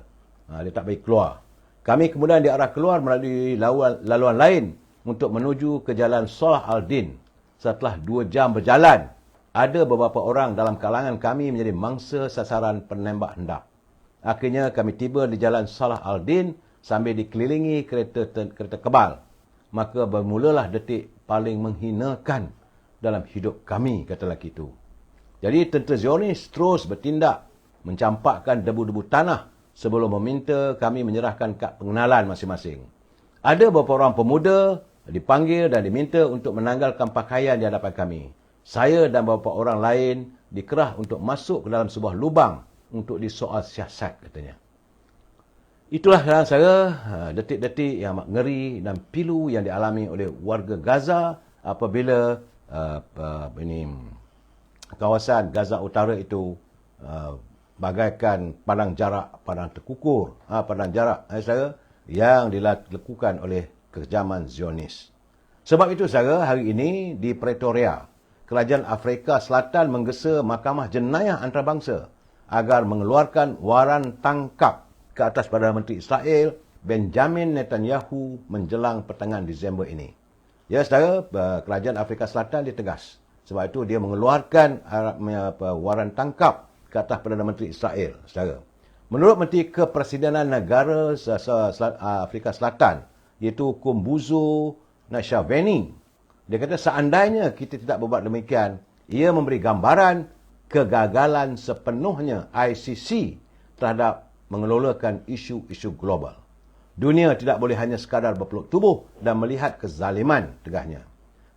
Dia tak bagi keluar. Kami kemudian diarah keluar melalui laluan lain untuk menuju ke jalan Salah Al-Din. Setelah 2 jam berjalan, ada beberapa orang dalam kalangan kami menjadi mangsa sasaran penembak hendak. Akhirnya kami tiba di jalan Salah Al-Din sambil dikelilingi kereta kebal. Maka bermulalah detik paling menghinakan dalam hidup kami, kata lelaki itu. Jadi tentera Zionis terus bertindak mencampakkan debu-debu tanah sebelum meminta kami menyerahkan kad pengenalan masing-masing. Ada beberapa orang pemuda dipanggil dan diminta untuk menanggalkan pakaian di hadapan kami. Saya dan beberapa orang lain dikerah untuk masuk ke dalam sebuah lubang untuk disoal siasat, katanya. Itulah sekarang saya detik-detik yang amat ngeri dan pilu yang dialami oleh warga Gaza apabila kawasan Gaza Utara itu bagaikan padang jarak, padang terkukur, padang jarak saya yang dilakukan oleh kekejaman Zionis. Sebab itu saudara, hari ini di Pretoria, Kerajaan Afrika Selatan menggesa Mahkamah Jenayah Antarabangsa agar mengeluarkan waran tangkap ke atas Perdana Menteri Israel Benjamin Netanyahu menjelang pertengahan Disember ini. Ya saudara, Kerajaan Afrika Selatan dia tegas. Sebab itu dia mengeluarkan waran tangkap ke atas Perdana Menteri Israel, saudara. Menurut Menteri Kepresidenan Negara Afrika Selatan, iaitu Kumbuzo Nashaveni, dia kata seandainya kita tidak berbuat demikian, ia memberi gambaran kegagalan sepenuhnya ICC terhadap mengelolakan isu-isu global. Dunia tidak boleh hanya sekadar berpeluk tubuh dan melihat kezaliman, tegahnya.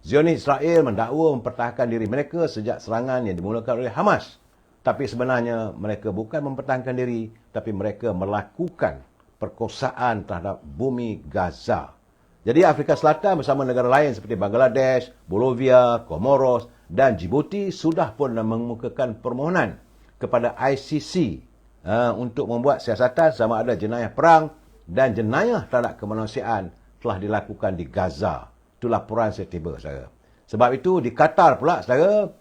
Zionis Israel mendakwa mempertahankan diri mereka sejak serangan yang dimulakan oleh Hamas. Tapi sebenarnya mereka bukan mempertahankan diri, tapi mereka melakukan perkosaan terhadap bumi Gaza. Jadi Afrika Selatan bersama negara lain seperti Bangladesh, Bolivia, Comoros dan Djibouti sudah pun mengemukakan permohonan kepada ICC untuk membuat siasatan sama ada jenayah perang dan jenayah terhadap kemanusiaan telah dilakukan di Gaza. Itu laporan saya tiba, saudara. Sebab itu di Qatar pula, saudara,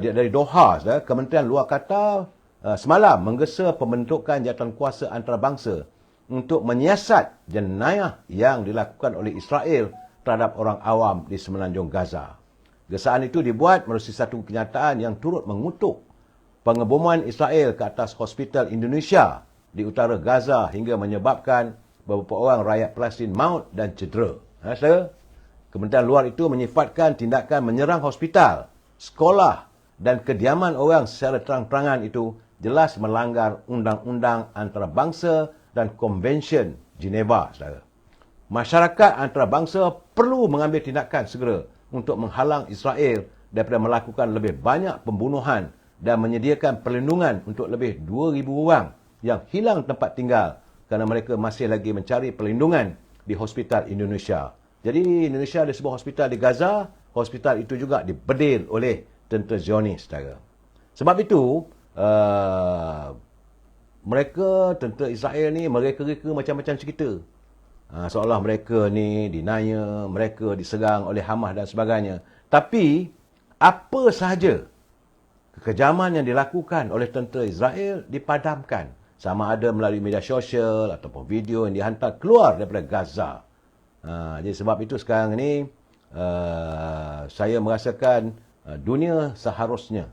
dari Doha, saudara, Kementerian Luar Qatar semalam menggesa pembentukan jawatankuasa antarabangsa untuk menyiasat jenayah yang dilakukan oleh Israel terhadap orang awam di semenanjung Gaza. Gesaan itu dibuat melalui satu kenyataan yang turut mengutuk pengeboman Israel ke atas hospital Indonesia di utara Gaza hingga menyebabkan beberapa orang rakyat Palestin maut dan cedera. Saudara, Kementerian Luar itu menyifatkan tindakan menyerang hospital, sekolah dan kediaman orang secara terang-terangan itu jelas melanggar undang-undang antarabangsa dan Konvensyen Geneva, saudara. Masyarakat antarabangsa perlu mengambil tindakan segera untuk menghalang Israel daripada melakukan lebih banyak pembunuhan dan menyediakan perlindungan untuk lebih 2,000 orang yang hilang tempat tinggal kerana mereka masih lagi mencari perlindungan di hospital Indonesia. Jadi Indonesia ada sebuah hospital di Gaza, hospital itu juga dibedil oleh tentera Zionis, saudara. Sebab itu, mereka, tentera Israel ni, mereka-reka macam-macam cerita. Seolah mereka ni dinaya, mereka diserang oleh Hamas dan sebagainya. Tapi, apa sahaja kekejaman yang dilakukan oleh tentera Israel dipadamkan. Sama ada melalui media sosial ataupun video yang dihantar keluar daripada Gaza. Jadi sebab itu sekarang ini, saya merasakan dunia seharusnya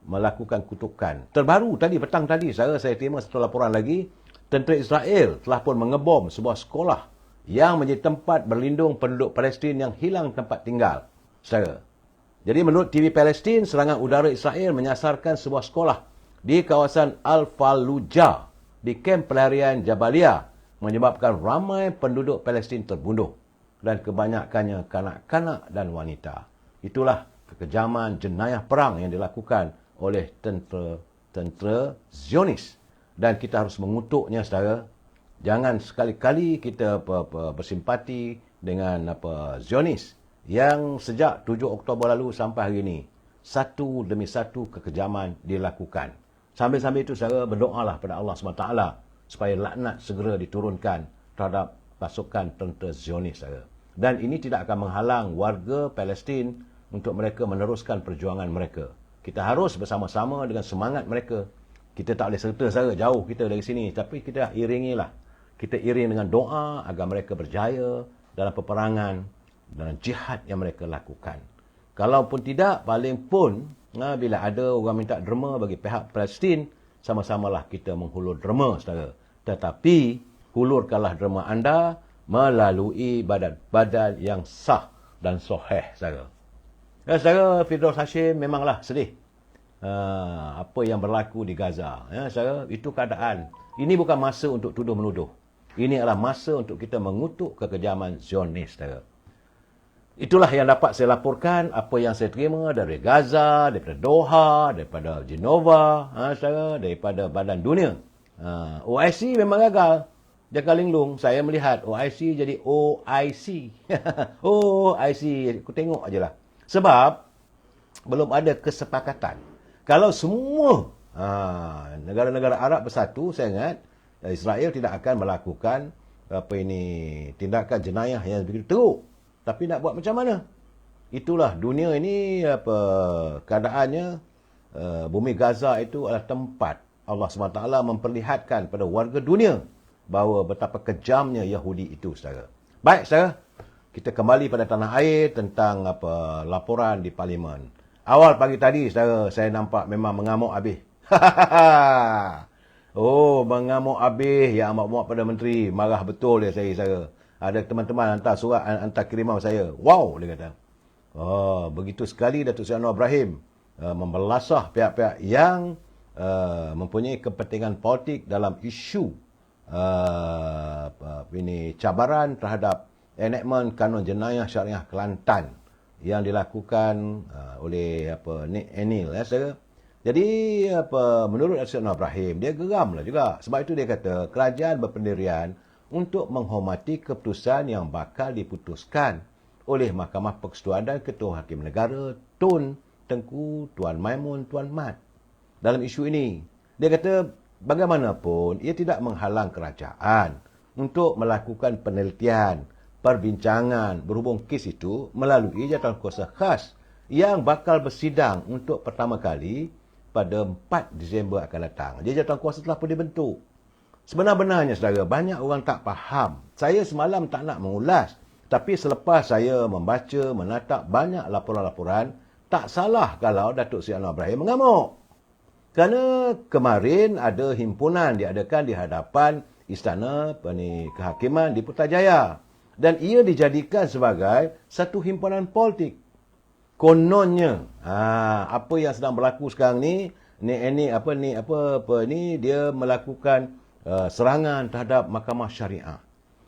melakukan kutukan. Terbaru tadi, petang tadi, saya terima satu laporan lagi. Tentera Israel telah pun mengebom sebuah sekolah yang menjadi tempat berlindung penduduk Palestin yang hilang tempat tinggal, saudara. Jadi menurut TV Palestin, serangan udara Israel menyasarkan sebuah sekolah di kawasan Al-Fallujah di kamp pelarian Jabalia, menyebabkan ramai penduduk Palestin terbunuh dan kebanyakannya kanak-kanak dan wanita. Itulah kekejaman jenayah perang yang dilakukan oleh tentera Zionis. Dan kita harus mengutuknya, saudara. Jangan sekali-kali kita bersimpati dengan Zionis yang sejak 7 Oktober lalu sampai hari ini satu demi satu kekejaman dilakukan. Sambil-sambil itu, saudara, berdoalah pada Allah SWT supaya laknat segera diturunkan terhadap pasukan tentera Zionis, saudara. Dan ini tidak akan menghalang warga Palestin untuk mereka meneruskan perjuangan mereka. Kita harus bersama-sama dengan semangat mereka. Kita tak boleh serta-serta jauh kita dari sini. Tapi kita iringilah. Kita iring dengan doa agar mereka berjaya dalam peperangan, dalam jihad yang mereka lakukan. Kalaupun tidak, paling pun bila ada orang minta derma bagi pihak Palestin, sama-samalah kita menghulur derma, saudara. Tetapi, hulurkanlah derma anda melalui badan-badan yang sah dan sahih, saudara. Ya, saudara, Firdaus Hashim memanglah sedih apa yang berlaku di Gaza. Ya, saudara, itu keadaan. Ini bukan masa untuk tuduh-menuduh. Ini adalah masa untuk kita mengutuk kekejaman Zionis, saudara. Itulah yang dapat saya laporkan, apa yang saya terima dari Gaza, daripada Doha, daripada Genova, saudara, daripada Badan Dunia. OIC memang gagal. Jaka linglung, saya melihat OIC jadi OIC. OIC, aku tengok ajalah. Sebab, belum ada kesepakatan. Kalau semua negara-negara Arab bersatu, saya ingat, Israel tidak akan melakukan tindakan jenayah yang begitu teruk. Tapi nak buat macam mana? Itulah dunia ini keadaannya. Bumi Gaza itu adalah tempat Allah SWT memperlihatkan pada warga dunia bahawa betapa kejamnya Yahudi itu, saudara. Baik, saudara. Kita kembali pada tanah air tentang laporan di Parlimen. Awal pagi tadi, saudara, saya nampak memang mengamuk habis. Oh, mengamuk habis. Ya amat muak pada menteri. Marah betul dia saya, saudara. Ada teman-teman hantar surat, hantar kiriman saya. Wow, dia kata. Oh, begitu sekali Datuk Seri Anwar Ibrahim membelasah pihak-pihak yang mempunyai kepentingan politik dalam isu cabaran terhadap enactment kanun jenayah syariah Kelantan yang dilakukan oleh Nick Anil, saudara. Jadi menurut Datuk Seri Anwar Ibrahim, dia geramlah juga. Sebab itu dia kata kerajaan berpendirian untuk menghormati keputusan yang bakal diputuskan oleh Mahkamah Persekutuan dan Ketua Hakim Negara Tun Tengku Tuan Maimun Tuan Mat. Dalam isu ini, dia kata bagaimanapun ia tidak menghalang kerajaan untuk melakukan penelitian, perbincangan berhubung kes itu melalui jawatankuasa khas yang bakal bersidang untuk pertama kali pada 4 Disember akan datang. Jadi jawatankuasa telah pun dibentuk. Sebenar-benarnya, saudara, banyak orang tak faham. Saya semalam tak nak mengulas. Tapi selepas saya membaca, menatap banyak laporan-laporan, tak salah kalau Datuk Seri Anwar Ibrahim mengamuk. Kerana kemarin ada himpunan diadakan di hadapan Istana Kehakiman di Putrajaya. Dan ia dijadikan sebagai satu himpunan politik. Kononnya, apa yang sedang berlaku sekarang ni, dia melakukan serangan terhadap Mahkamah Syariah.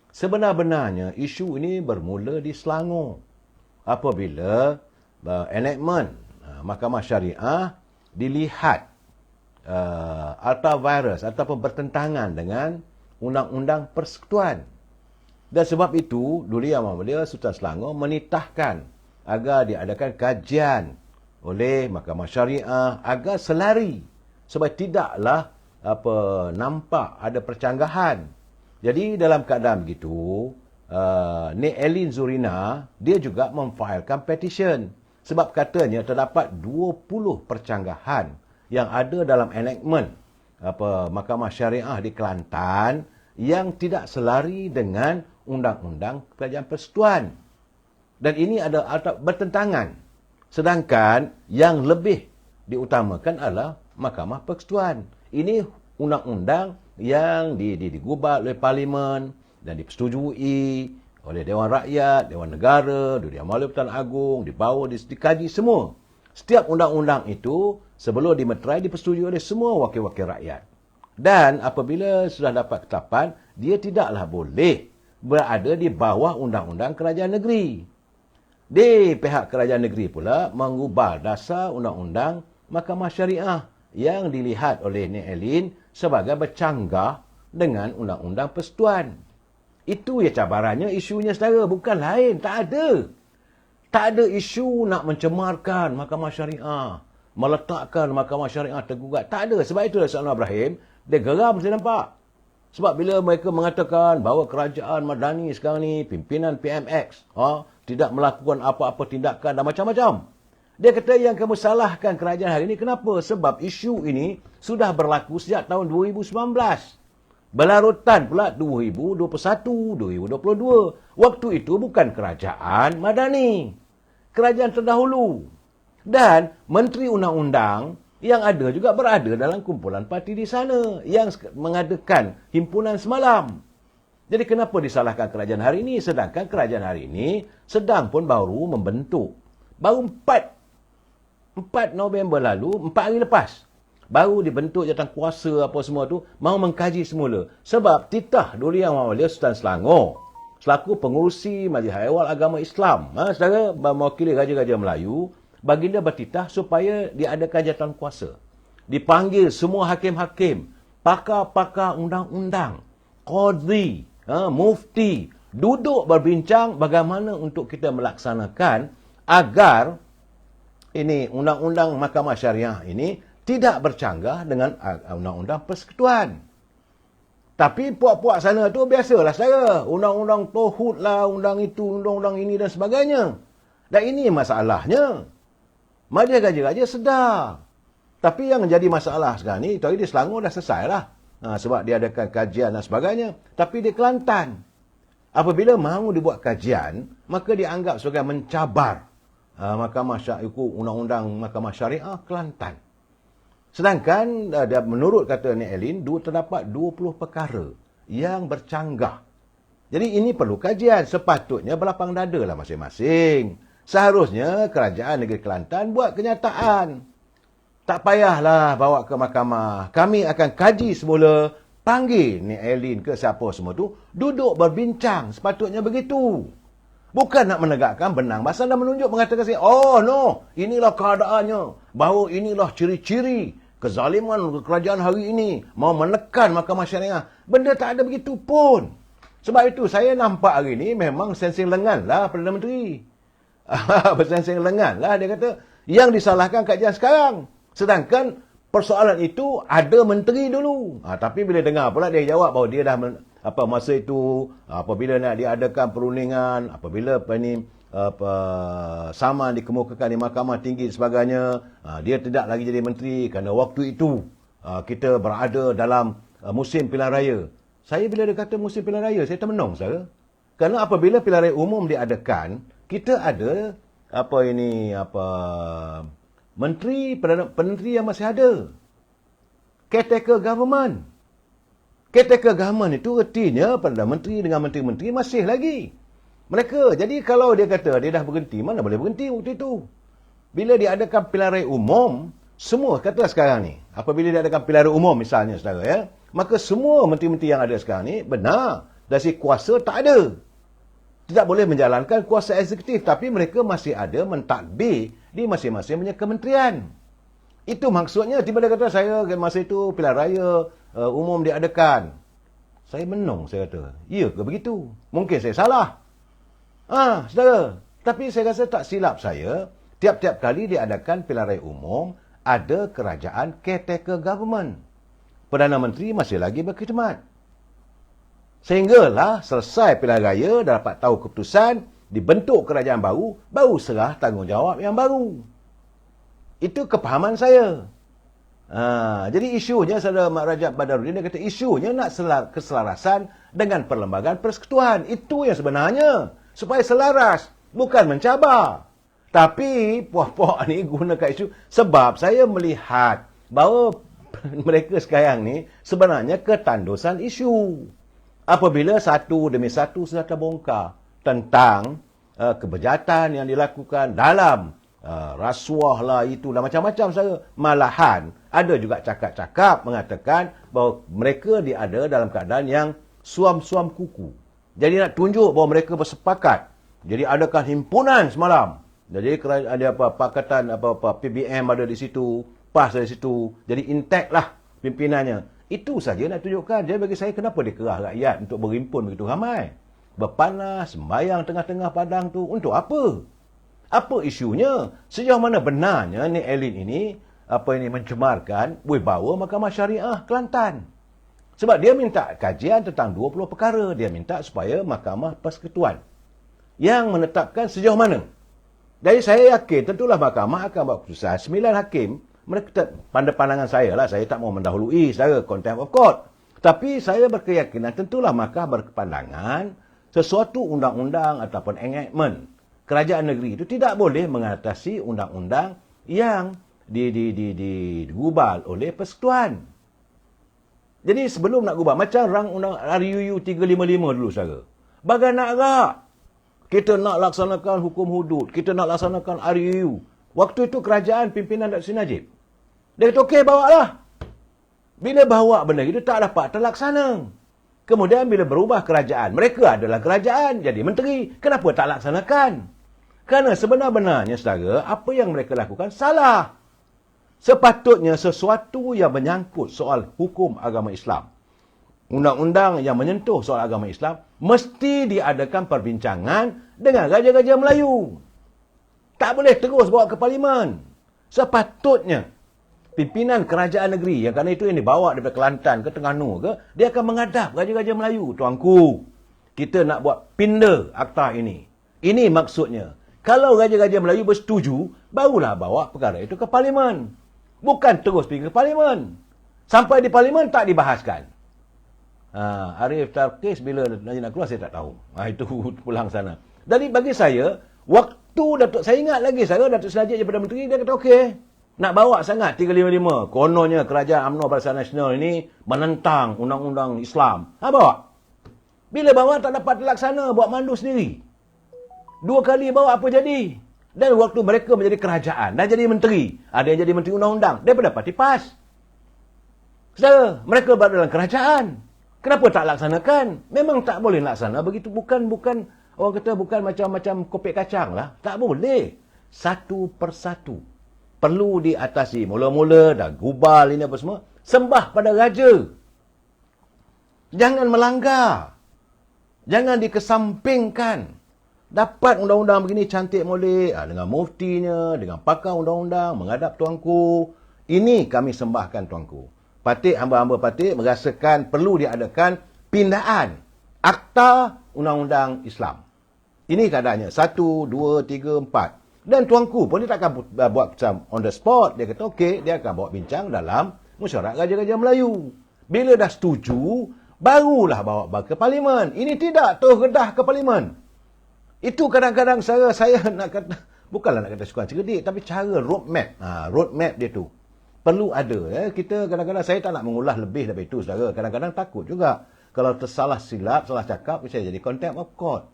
Sebenar-benarnya isu ini bermula di Selangor apabila enactment Mahkamah Syariah dilihat antivirus ataupun bertentangan dengan Undang-Undang Persekutuan. Dan sebab itu, Duli Yang Mulia Sultan Selangor menitahkan agar diadakan kajian oleh Mahkamah Syariah agar selari supaya tidaklah nampak ada percanggahan. Jadi dalam keadaan begitu, Nik Elin Zurina, dia juga memfailkan petition. Sebab katanya terdapat 20 percanggahan yang ada dalam enactment Mahkamah Syariah di Kelantan yang tidak selari dengan Undang-Undang Kerajaan Persekutuan. Dan ini ada bertentangan. Sedangkan yang lebih diutamakan adalah Mahkamah Persekutuan. Ini undang-undang yang digubal oleh Parlimen dan dipersetujui oleh Dewan Rakyat, Dewan Negara, Duli Yang Mulia Pertuan Agong, dibawa, dikaji semua. Setiap undang-undang itu sebelum dimeterai dipersetujui oleh semua wakil-wakil rakyat. Dan apabila sudah dapat ketetapan, dia tidaklah boleh berada di bawah undang-undang kerajaan negeri. Di pihak kerajaan negeri pula mengubah dasar undang-undang Mahkamah Syariah yang dilihat oleh Nik Elin sebagai bercanggah dengan Undang-Undang Persekutuan. Itu ya cabarannya, isunya, saudara. Bukan lain. Tak ada. Tak ada isu nak mencemarkan Mahkamah Syariah, meletakkan Mahkamah Syariah tergugat. Tak ada. Sebab itu Datuk Anwar Ibrahim, dia geram, saya nampak. Sebab bila mereka mengatakan bahawa kerajaan Madani sekarang ni, pimpinan PMX, tidak melakukan apa-apa tindakan dan macam-macam. Dia kata yang kamu salahkan kerajaan hari ini, kenapa? Sebab isu ini sudah berlaku sejak tahun 2019. Berlarutan pula 2021, 2022. Waktu itu bukan kerajaan Madani. Kerajaan terdahulu. Dan Menteri Undang-Undang yang ada juga berada dalam kumpulan parti di sana yang mengadakan himpunan semalam. Jadi kenapa disalahkan kerajaan hari ini? Sedangkan kerajaan hari ini sedang pun baru membentuk. Baru 4 November lalu, 4 hari lepas, baru dibentuk jawatankuasa apa semua tu, mahu mengkaji semula. Sebab titah Duli Yang Mulia Sultan Selangor, selaku pengurusi Majlis Ehwal Agama Islam, saudara mewakili Raja-Raja Melayu, baginda bertitah supaya diadakan jawatankuasa. Dipanggil semua hakim-hakim, pakar-pakar undang-undang, qadhi, mufti, duduk berbincang bagaimana untuk kita melaksanakan agar ini undang-undang Mahkamah Syariah ini tidak bercanggah dengan undang-undang persekutuan. Tapi puak-puak sana tu biasalah saya. Undang-undang Tauhid lah, undang itu, undang-undang ini dan sebagainya. Dan ini masalahnya. Majlis Raja-Raja sedar. Tapi yang jadi masalah sekarang ni, tadi di Selangor dah selesai lah. Sebab dia adakan kajian dan sebagainya. Tapi di Kelantan, apabila mahu dibuat kajian, maka dianggap sebagai mencabar Mahkamah Syariah, Undang-Undang Mahkamah Syariah Kelantan. Sedangkan menurut kata Nek Elin, terdapat 20 perkara yang bercanggah. Jadi ini perlu kajian. Sepatutnya berlapang dada lah masing-masing. Seharusnya kerajaan negeri Kelantan buat kenyataan. Tak payahlah bawa ke mahkamah. Kami akan kaji semula. Panggil Nek Elin ke siapa semua tu. Duduk berbincang. Sepatutnya begitu. Bukan nak menegakkan benang basah dan menunjuk mengatakan oh no, inilah keadaannya. Bahawa inilah ciri-ciri kezaliman kerajaan hari ini. Mau menekan Mahkamah Syariah. Benda tak ada begitu pun. Sebab itu saya nampak hari ini memang sensing lengan lah Perdana Menteri. Bersensing lengan lah dia kata. Yang disalahkan kajian sekarang. Sedangkan persoalan itu ada menteri dulu. Tapi bila dengar pula dia jawab bahawa dia dah masa itu apabila nak diadakan perundingan, apabila saman dikemukakan di Mahkamah Tinggi dan sebagainya, dia tidak lagi jadi menteri kerana waktu itu kita berada dalam musim pilihan raya. Saya bila dia kata musim pilihan raya, saya termenung saya. Kerana apabila pilihan raya umum diadakan, kita ada menteri yang masih ada. Caretaker government. Caretaker government itu artinya Perdana Menteri dengan menteri-menteri masih lagi. Mereka, jadi kalau dia kata dia dah berhenti, mana boleh berhenti waktu itu. Bila diadakan pilihan raya umum, semua kata sekarang ni, apabila diadakan pilihan raya umum misalnya saudara ya, maka semua menteri-menteri yang ada sekarang ni benar, dari kuasa tak ada. Tidak boleh menjalankan kuasa eksekutif, tapi mereka masih ada mentadbir di masing-masing punya kementerian. Itu maksudnya, tiba dia kata saya masa itu pilihan raya umum diadakan. Saya menung, saya kata. Ya ke begitu? Mungkin saya salah. Saudara. Tapi saya rasa tak silap saya, tiap-tiap kali diadakan pilihan raya umum, ada kerajaan caretaker government. Perdana Menteri masih lagi berkhidmat. Sehinggalah selesai pilihan raya, dapat tahu keputusan, dibentuk kerajaan baru, baru serah tanggungjawab yang baru. Itu kepahaman saya. Jadi isunya, saudara Mak Rajab Badarudin, dia kata isunya nak keselarasan dengan perlembagaan persekutuan. Itu yang sebenarnya. Supaya selaras, bukan mencabar. Tapi puak-puak ni gunakan isu. Sebab saya melihat bahawa mereka sekarang ni sebenarnya ketandusan isu. Apabila satu demi satu sudah terbongkar tentang kebejahatan yang dilakukan dalam rasuah lah itulah macam-macam saya. Malahan ada juga cakap-cakap mengatakan bahawa mereka ada dalam keadaan yang suam-suam kuku. Jadi nak tunjuk bahawa mereka bersepakat. Jadi adakan himpunan semalam. Jadi ada pakatan PBM ada di situ, PAS ada di situ. Jadi intact lah pimpinannya. Itu saja nak tunjukkan. Jadi bagi saya kenapa dikerah rakyat untuk berhimpun begitu ramai. Berpanas, sembahyang tengah-tengah padang tu untuk apa? Apa isunya? Sejauh mana benarnya Nek Elin ini mencemarkan wibawa Mahkamah Syariah Kelantan? Sebab dia minta kajian tentang 20 perkara. Dia minta supaya Mahkamah Persekutuan yang menetapkan sejauh mana. Jadi saya yakin tentulah Mahkamah akan buat keputusan. 9 hakim, mereka pandangan saya lah, saya tak mau mendahului secara contempt of court. Tapi saya berkeyakinan tentulah Mahkamah berkepandangan sesuatu undang-undang ataupun enactment kerajaan negeri itu tidak boleh mengatasi undang-undang yang digubal oleh persekutuan. Jadi sebelum nak gubal, macam rang undang RUU 355 dulu saudara. Bagai nak gerak. Kita nak laksanakan hukum hudud, kita nak laksanakan RUU. Waktu itu kerajaan pimpinan Datuk Seri Najib. Dia kata, okey, bawa lah. Bila bawa benda itu tak dapat terlaksana. Kemudian bila berubah kerajaan, mereka adalah kerajaan, jadi menteri. Kenapa tak laksanakan? Kerana sebenar-benarnya, saudara, apa yang mereka lakukan salah. Sepatutnya sesuatu yang menyangkut soal hukum agama Islam, undang-undang yang menyentuh soal agama Islam, mesti diadakan perbincangan dengan Raja-Raja Melayu. Tak boleh terus bawa ke Parlimen. Sepatutnya pimpinan kerajaan negeri, yang kerana itu yang dibawa daripada Kelantan ke Terengganu ke, dia akan menghadap Raja-Raja Melayu. Tuanku, kita nak buat pinda akta ini. Ini maksudnya. Kalau Raja-Raja Melayu bersetuju, barulah bawa perkara itu ke Parlimen. Bukan terus pergi ke Parlimen. Sampai di Parlimen tak dibahaskan. Arif Tarkis bila nak keluar saya tak tahu. Itu pulang sana. Jadi bagi saya, waktu saya ingat lagi saya, Datuk Seri Najib daripada menteri, dia kata okey. Nak bawa sangat 355. Kononnya kerajaan UMNO Barisan Nasional ini menentang undang-undang Islam. Bawa. Bila bawa tak dapat terlaksana, buat mandu sendiri. 2 kali bawa apa jadi? Dan waktu mereka menjadi kerajaan dan jadi menteri, ada yang jadi menteri undang-undang, daripada parti PAS. Saudara, mereka berada dalam kerajaan. Kenapa tak laksanakan? Memang tak boleh laksana begitu. Bukan orang kata bukan macam kopek kacang lah. Tak boleh. Satu persatu. Perlu diatasi. Mula-mula dah gubal ini apa semua. Sembah pada raja. Jangan melanggar. Jangan dikesampingkan. Dapat undang-undang begini cantik molek. Dengan muftinya, dengan pakar undang-undang, menghadap tuanku. Ini kami sembahkan tuanku. Patik, hamba-hamba patik merasakan perlu diadakan pindaan akta undang-undang Islam. Ini keadaannya. 1, 2, 3, 4. Dan tuanku pun dia takkan buat macam on the spot. Dia kata okey, dia akan bawa bincang dalam mesyuarat Raja-Raja Melayu. Bila dah setuju, barulah bawa ke Parlimen. Ini tidak terus redah ke Parlimen. Itu kadang-kadang saya nak kata, bukanlah nak kata sukan cerdik, tapi cara roadmap. Roadmap dia tu. Perlu ada. Kita kadang-kadang, saya tak nak mengulas lebih daripada itu, saudara. Kadang-kadang takut juga. Kalau tersalah silap, salah cakap, saya jadi contempt of court.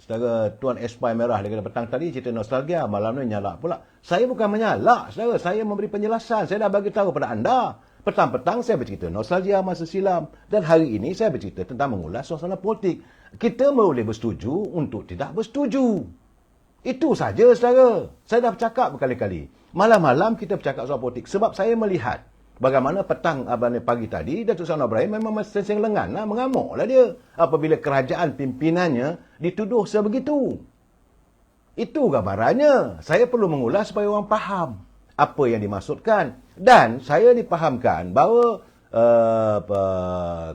Saudara, Tuan Espai Merah, dia kata petang tadi cerita nostalgia, malam ni nyalak pula. Saya bukan menyalak, saudara. Saya memberi penjelasan. Saya dah bagi tahu pada anda. Petang-petang saya bercerita nostalgia masa silam. Dan hari ini saya bercerita tentang mengulas suasana politik. Kita boleh bersetuju untuk tidak bersetuju. Itu saja, saudara. Saya dah bercakap berkali-kali. Malam-malam kita bercakap soal politik. Sebab saya melihat bagaimana petang pagi tadi, Datuk Seri Ibrahim memang sensing lengan lah, mengamuklah dia. Apabila kerajaan pimpinannya dituduh sebegitu. Itu gambarannya. Saya perlu mengulas supaya orang faham apa yang dimaksudkan. Dan saya dipahamkan bahawa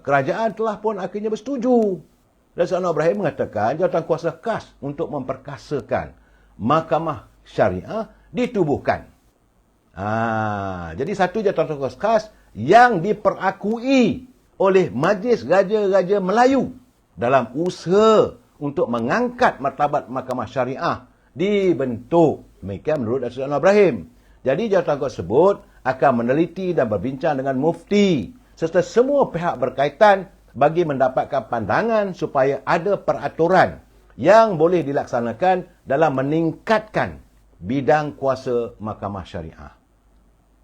kerajaan telah pun akhirnya bersetuju. Datuk Seri Ibrahim mengatakan jawatan kuasa khas untuk memperkasakan Mahkamah Syariah ditubuhkan. Jadi satu jawatan kuasa khas yang diperakui oleh Majlis Raja-Raja Melayu dalam usaha untuk mengangkat martabat Mahkamah Syariah dibentuk. Demikian menurut Datuk Seri Ibrahim. Jadi jawatan kuasa tersebut akan meneliti dan berbincang dengan mufti serta semua pihak berkaitan bagi mendapatkan pandangan supaya ada peraturan yang boleh dilaksanakan dalam meningkatkan bidang kuasa Mahkamah Syariah.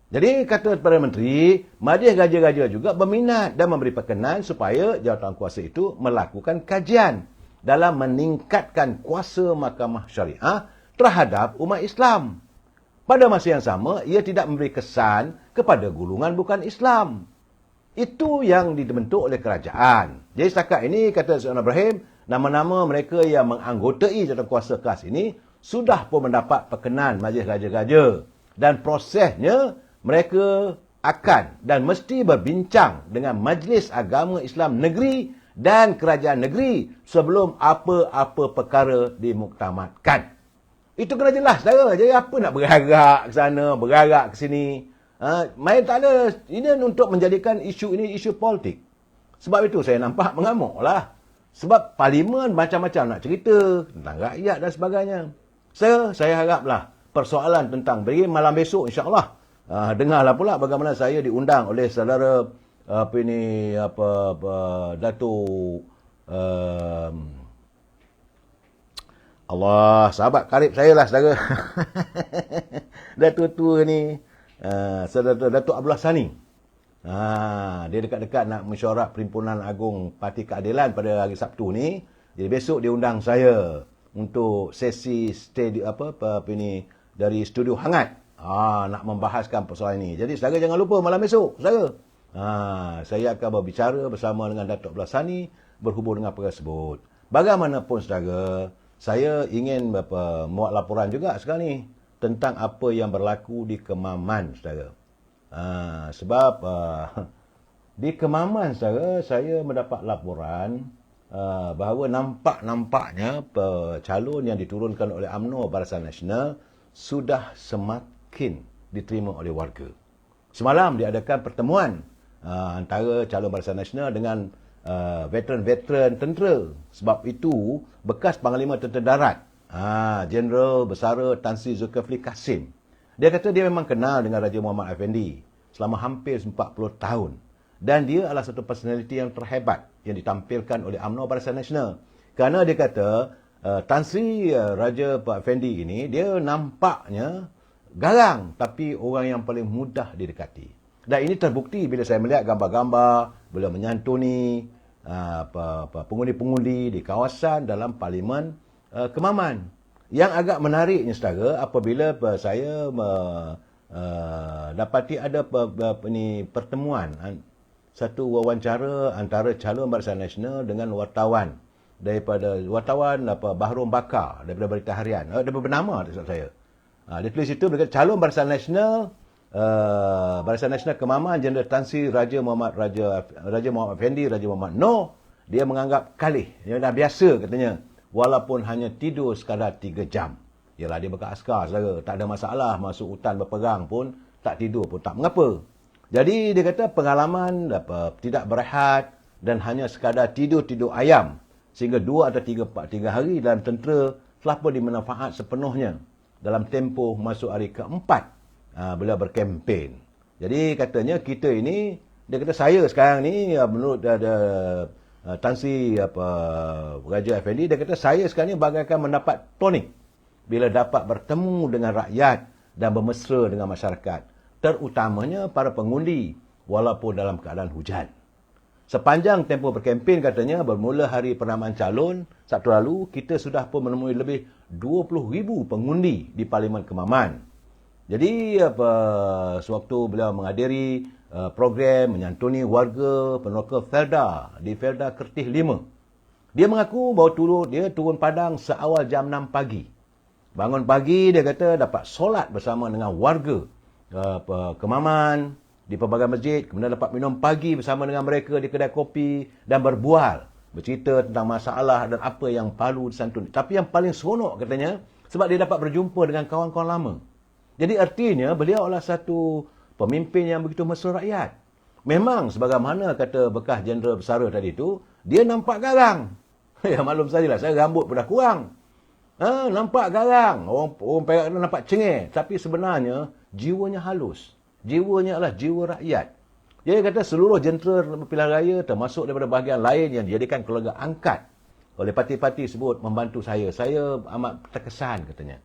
Jadi kata Perdana Menteri, Majlis Raja-Raja juga berminat dan memberi perkenan supaya jawatan kuasa itu melakukan kajian dalam meningkatkan kuasa Mahkamah Syariah terhadap umat Islam. Pada masa yang sama, ia tidak memberi kesan kepada golongan bukan Islam. Itu yang dibentuk oleh kerajaan. Jadi setakat ini, kata Seri Ibrahim, nama-nama mereka yang menganggotai jawatan kuasa khas ini sudah pun mendapat perkenan Majlis Raja-Raja. Dan prosesnya, mereka akan dan mesti berbincang dengan Majlis Agama Islam Negeri dan Kerajaan Negeri sebelum apa-apa perkara dimuktamadkan. Itu kena jelas, saudara. Jadi apa nak beragak ke sana, beragak ke sini. Main tak ada. Ini untuk menjadikan isu ini isu politik. Sebab itu saya nampak mengamuk lah. Sebab parlimen macam-macam nak cerita tentang rakyat dan sebagainya. Saya haraplah persoalan tentang bagi malam besok insya-Allah. Dengarlah pula bagaimana saya diundang oleh saudara Datuk Allah, sahabat karib saya lah saudara. Datuk tua ni, saudara Datuk Abdullah Sani. Dia dekat-dekat nak mesyuarat Perhimpunan Agung Parti Keadilan pada hari Sabtu ni. Jadi besok dia undang saya untuk sesi dari studio hangat. Nak membahaskan persoalan ini. Jadi saudara jangan lupa malam esok, saudara. Saya akan berbicara bersama dengan Datuk Abdullah Sani berhubung dengan perkara tersebut. Bagaimanapun saudara, saya ingin muat laporan juga sekarang ni tentang apa yang berlaku di Kemaman, saudara. Sebab di Kemaman, saudara, saya mendapat laporan bahawa nampaknya calon yang diturunkan oleh UMNO Barisan Nasional sudah semakin diterima oleh warga. Semalam diadakan pertemuan antara calon Barisan Nasional dengan veteran-veteran tentera. Sebab itu, bekas Panglima Tentera Darat, Jeneral Bersara Tan Sri Zulkifli Kasim, dia kata dia memang kenal dengan Raja Muhammad Effendi selama hampir 40 tahun. Dan dia adalah satu personaliti yang terhebat yang ditampilkan oleh UMNO Barisan Nasional. Kerana dia kata, Tan Sri Raja Pak Effendi ini, dia nampaknya garang, tapi orang yang paling mudah didekati. Dan ini terbukti bila saya melihat gambar-gambar, bila menyantuni pengundi-pengundi di kawasan dalam Parlimen Kemaman. Yang agak menariknya, saudara, apabila saya dapati ada pertemuan, satu wawancara antara calon Barisan Nasional dengan wartawan daripada Bahrum Bakar daripada Berita Harian. Dia bernama saya. Dia tulis itu berkata calon Barisan Nasional Kemaman Jeneral Tan Sri Raja Muhammad Effendi, Raja Muhammad Noor, dia menganggap kalih. Dia dah biasa katanya, walaupun hanya tidur sekadar 3 jam. Yalah, dia bekas askar, saudara, tak ada masalah, masuk hutan berperang pun tak tidur pun tak mengapa. Jadi dia kata pengalaman tidak berehat dan hanya sekadar tidur ayam sehingga 2 atau 3 hari dalam tentera telah pun dimanfaat sepenuhnya dalam tempoh masuk hari keempat bila berkempen. Jadi katanya kita ini, dia kata saya sekarang ni menurut Tan Sri Raja Effendi, dia kata saya sekarang ni bagaikan mendapat tonik bila dapat bertemu dengan rakyat dan bermesra dengan masyarakat, terutamanya para pengundi walaupun dalam keadaan hujan. Sepanjang tempoh berkempen katanya, bermula hari penamaan calon Sabtu lalu, kita sudah pun menemui lebih 20,000 pengundi di Parlimen Kemaman. Jadi sewaktu beliau menghadiri program menyantuni warga peneroka Felda di Felda Kertih 5. Dia mengaku bahawa dia turun padang seawal jam 6 pagi. Bangun pagi, dia kata dapat solat bersama dengan warga Kemaman di pelbagai masjid, kemudian dapat minum pagi bersama dengan mereka di kedai kopi dan berbual, bercerita tentang masalah dan apa yang perlu disantuni. Tapi yang paling seronok katanya, sebab dia dapat berjumpa dengan kawan-kawan lama. Jadi artinya beliau adalah satu pemimpin yang begitu mesra rakyat. Memang sebagaimana kata bekas Jeneral Bersara tadi itu, dia nampak garang. Ya maklum sajalah, saya rambut pun dah kurang. Nampak garang. Orang Perak nampak cengeng. Tapi sebenarnya jiwanya halus. Jiwanya adalah jiwa rakyat. Dia kata seluruh jentera pilihan raya termasuk daripada bahagian lain yang dijadikan keluarga angkat oleh parti-parti sebut membantu saya. Saya amat terkesan katanya.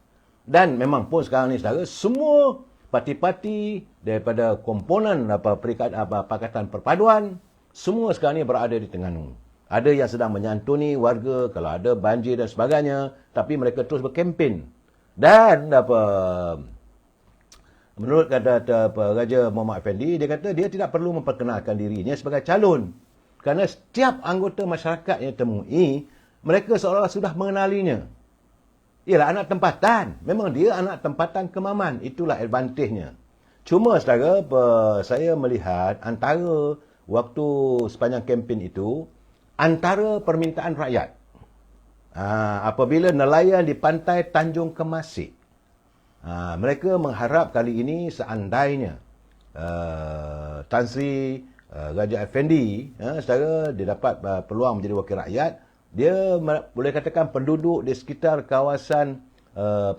Dan memang pun sekarang ni saudara, semua parti-parti daripada komponen Pakatan Perpaduan, semua sekarang ni berada di Terengganu. Ada yang sedang menyantuni warga kalau ada banjir dan sebagainya, tapi mereka terus berkempen. Dan menurut kata Raja Muhammad Effendi, dia kata dia tidak perlu memperkenalkan dirinya sebagai calon. Kerana setiap anggota masyarakat yang temui, mereka seolah-olah sudah mengenalinya. Ialah anak tempatan. Memang dia anak tempatan Kemaman. Itulah advantage-nya. Cuma saudara, saya melihat antara waktu sepanjang kempen itu, antara permintaan rakyat, apabila nelayan di pantai Tanjung Kemasik, mereka mengharap kali ini seandainya Tan Sri Raja Effendi, saudara, dia dapat peluang menjadi wakil rakyat, dia boleh katakan penduduk di sekitar kawasan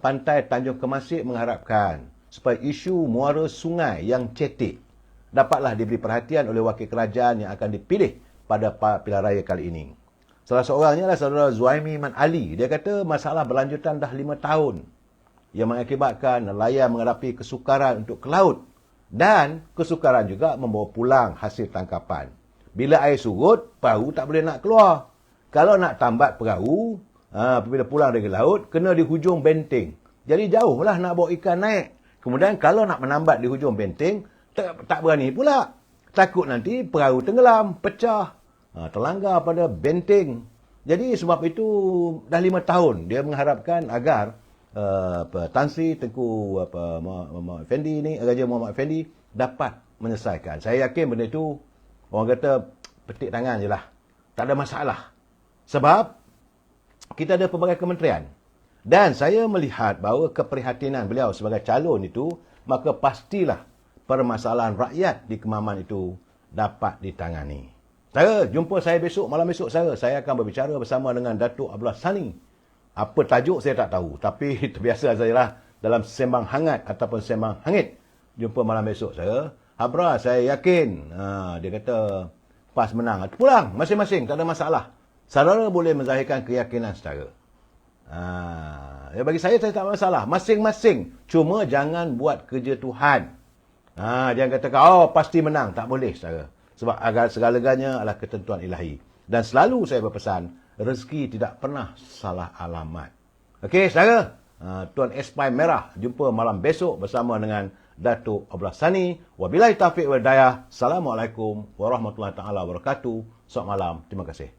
pantai Tanjung Kemasik mengharapkan supaya isu muara sungai yang cetek dapatlah diberi perhatian oleh wakil kerajaan yang akan dipilih pada pilihan raya kali ini. Salah seorangnya adalah saudara Zuhaimi Man Ali. Dia kata masalah berlanjutan dah 5 tahun yang mengakibatkan nelayan menghadapi kesukaran untuk ke laut dan kesukaran juga membawa pulang hasil tangkapan. Bila air surut, perahu tak boleh nak keluar. Kalau nak tambat perahu, apabila pulang dari laut, kena di hujung benteng. Jadi jauhlah nak bawa ikan naik. Kemudian kalau nak menambat di hujung benteng, tak berani pula. Takut nanti perahu tenggelam, pecah, terlanggar pada benteng. Jadi sebab itu dah 5 tahun dia mengharapkan agar Tan Sri Tengku Muhammad Effendi ni, Raja Muhammad Effendi dapat menyelesaikan. Saya yakin benda itu orang kata petik tangan je lah. Tak ada masalah. Sebab kita ada pelbagai kementerian. Dan saya melihat bahawa keprihatinan beliau sebagai calon itu, maka pastilah permasalahan rakyat di Kemaman itu dapat ditangani. Saya jumpa saya besok, malam besok saya akan berbicara bersama dengan Datuk Abdullah Sani. Apa tajuk saya tak tahu, tapi terbiasa saya lah dalam sembang hangat ataupun sembang hangit. Jumpa malam besok saya. Abra, saya yakin, dia kata PAS menang. Pulang masing-masing, tak ada masalah. Saudara boleh menzahirkan keyakinan saudara. Ya bagi saya tak masalah. Masing-masing. Cuma jangan buat kerja Tuhan. Jangan katakan, pasti menang. Tak boleh, saudara. Sebab segala-galanya adalah ketentuan ilahi. Dan selalu saya berpesan, rezeki tidak pernah salah alamat. Okey, saudara. Tuan Espai Merah. Jumpa malam besok bersama dengan Datuk Abdullah Sani. Wabillahi taufiq wal hidayah. Assalamualaikum warahmatullahi taala wabarakatuh. Selamat malam. Terima kasih.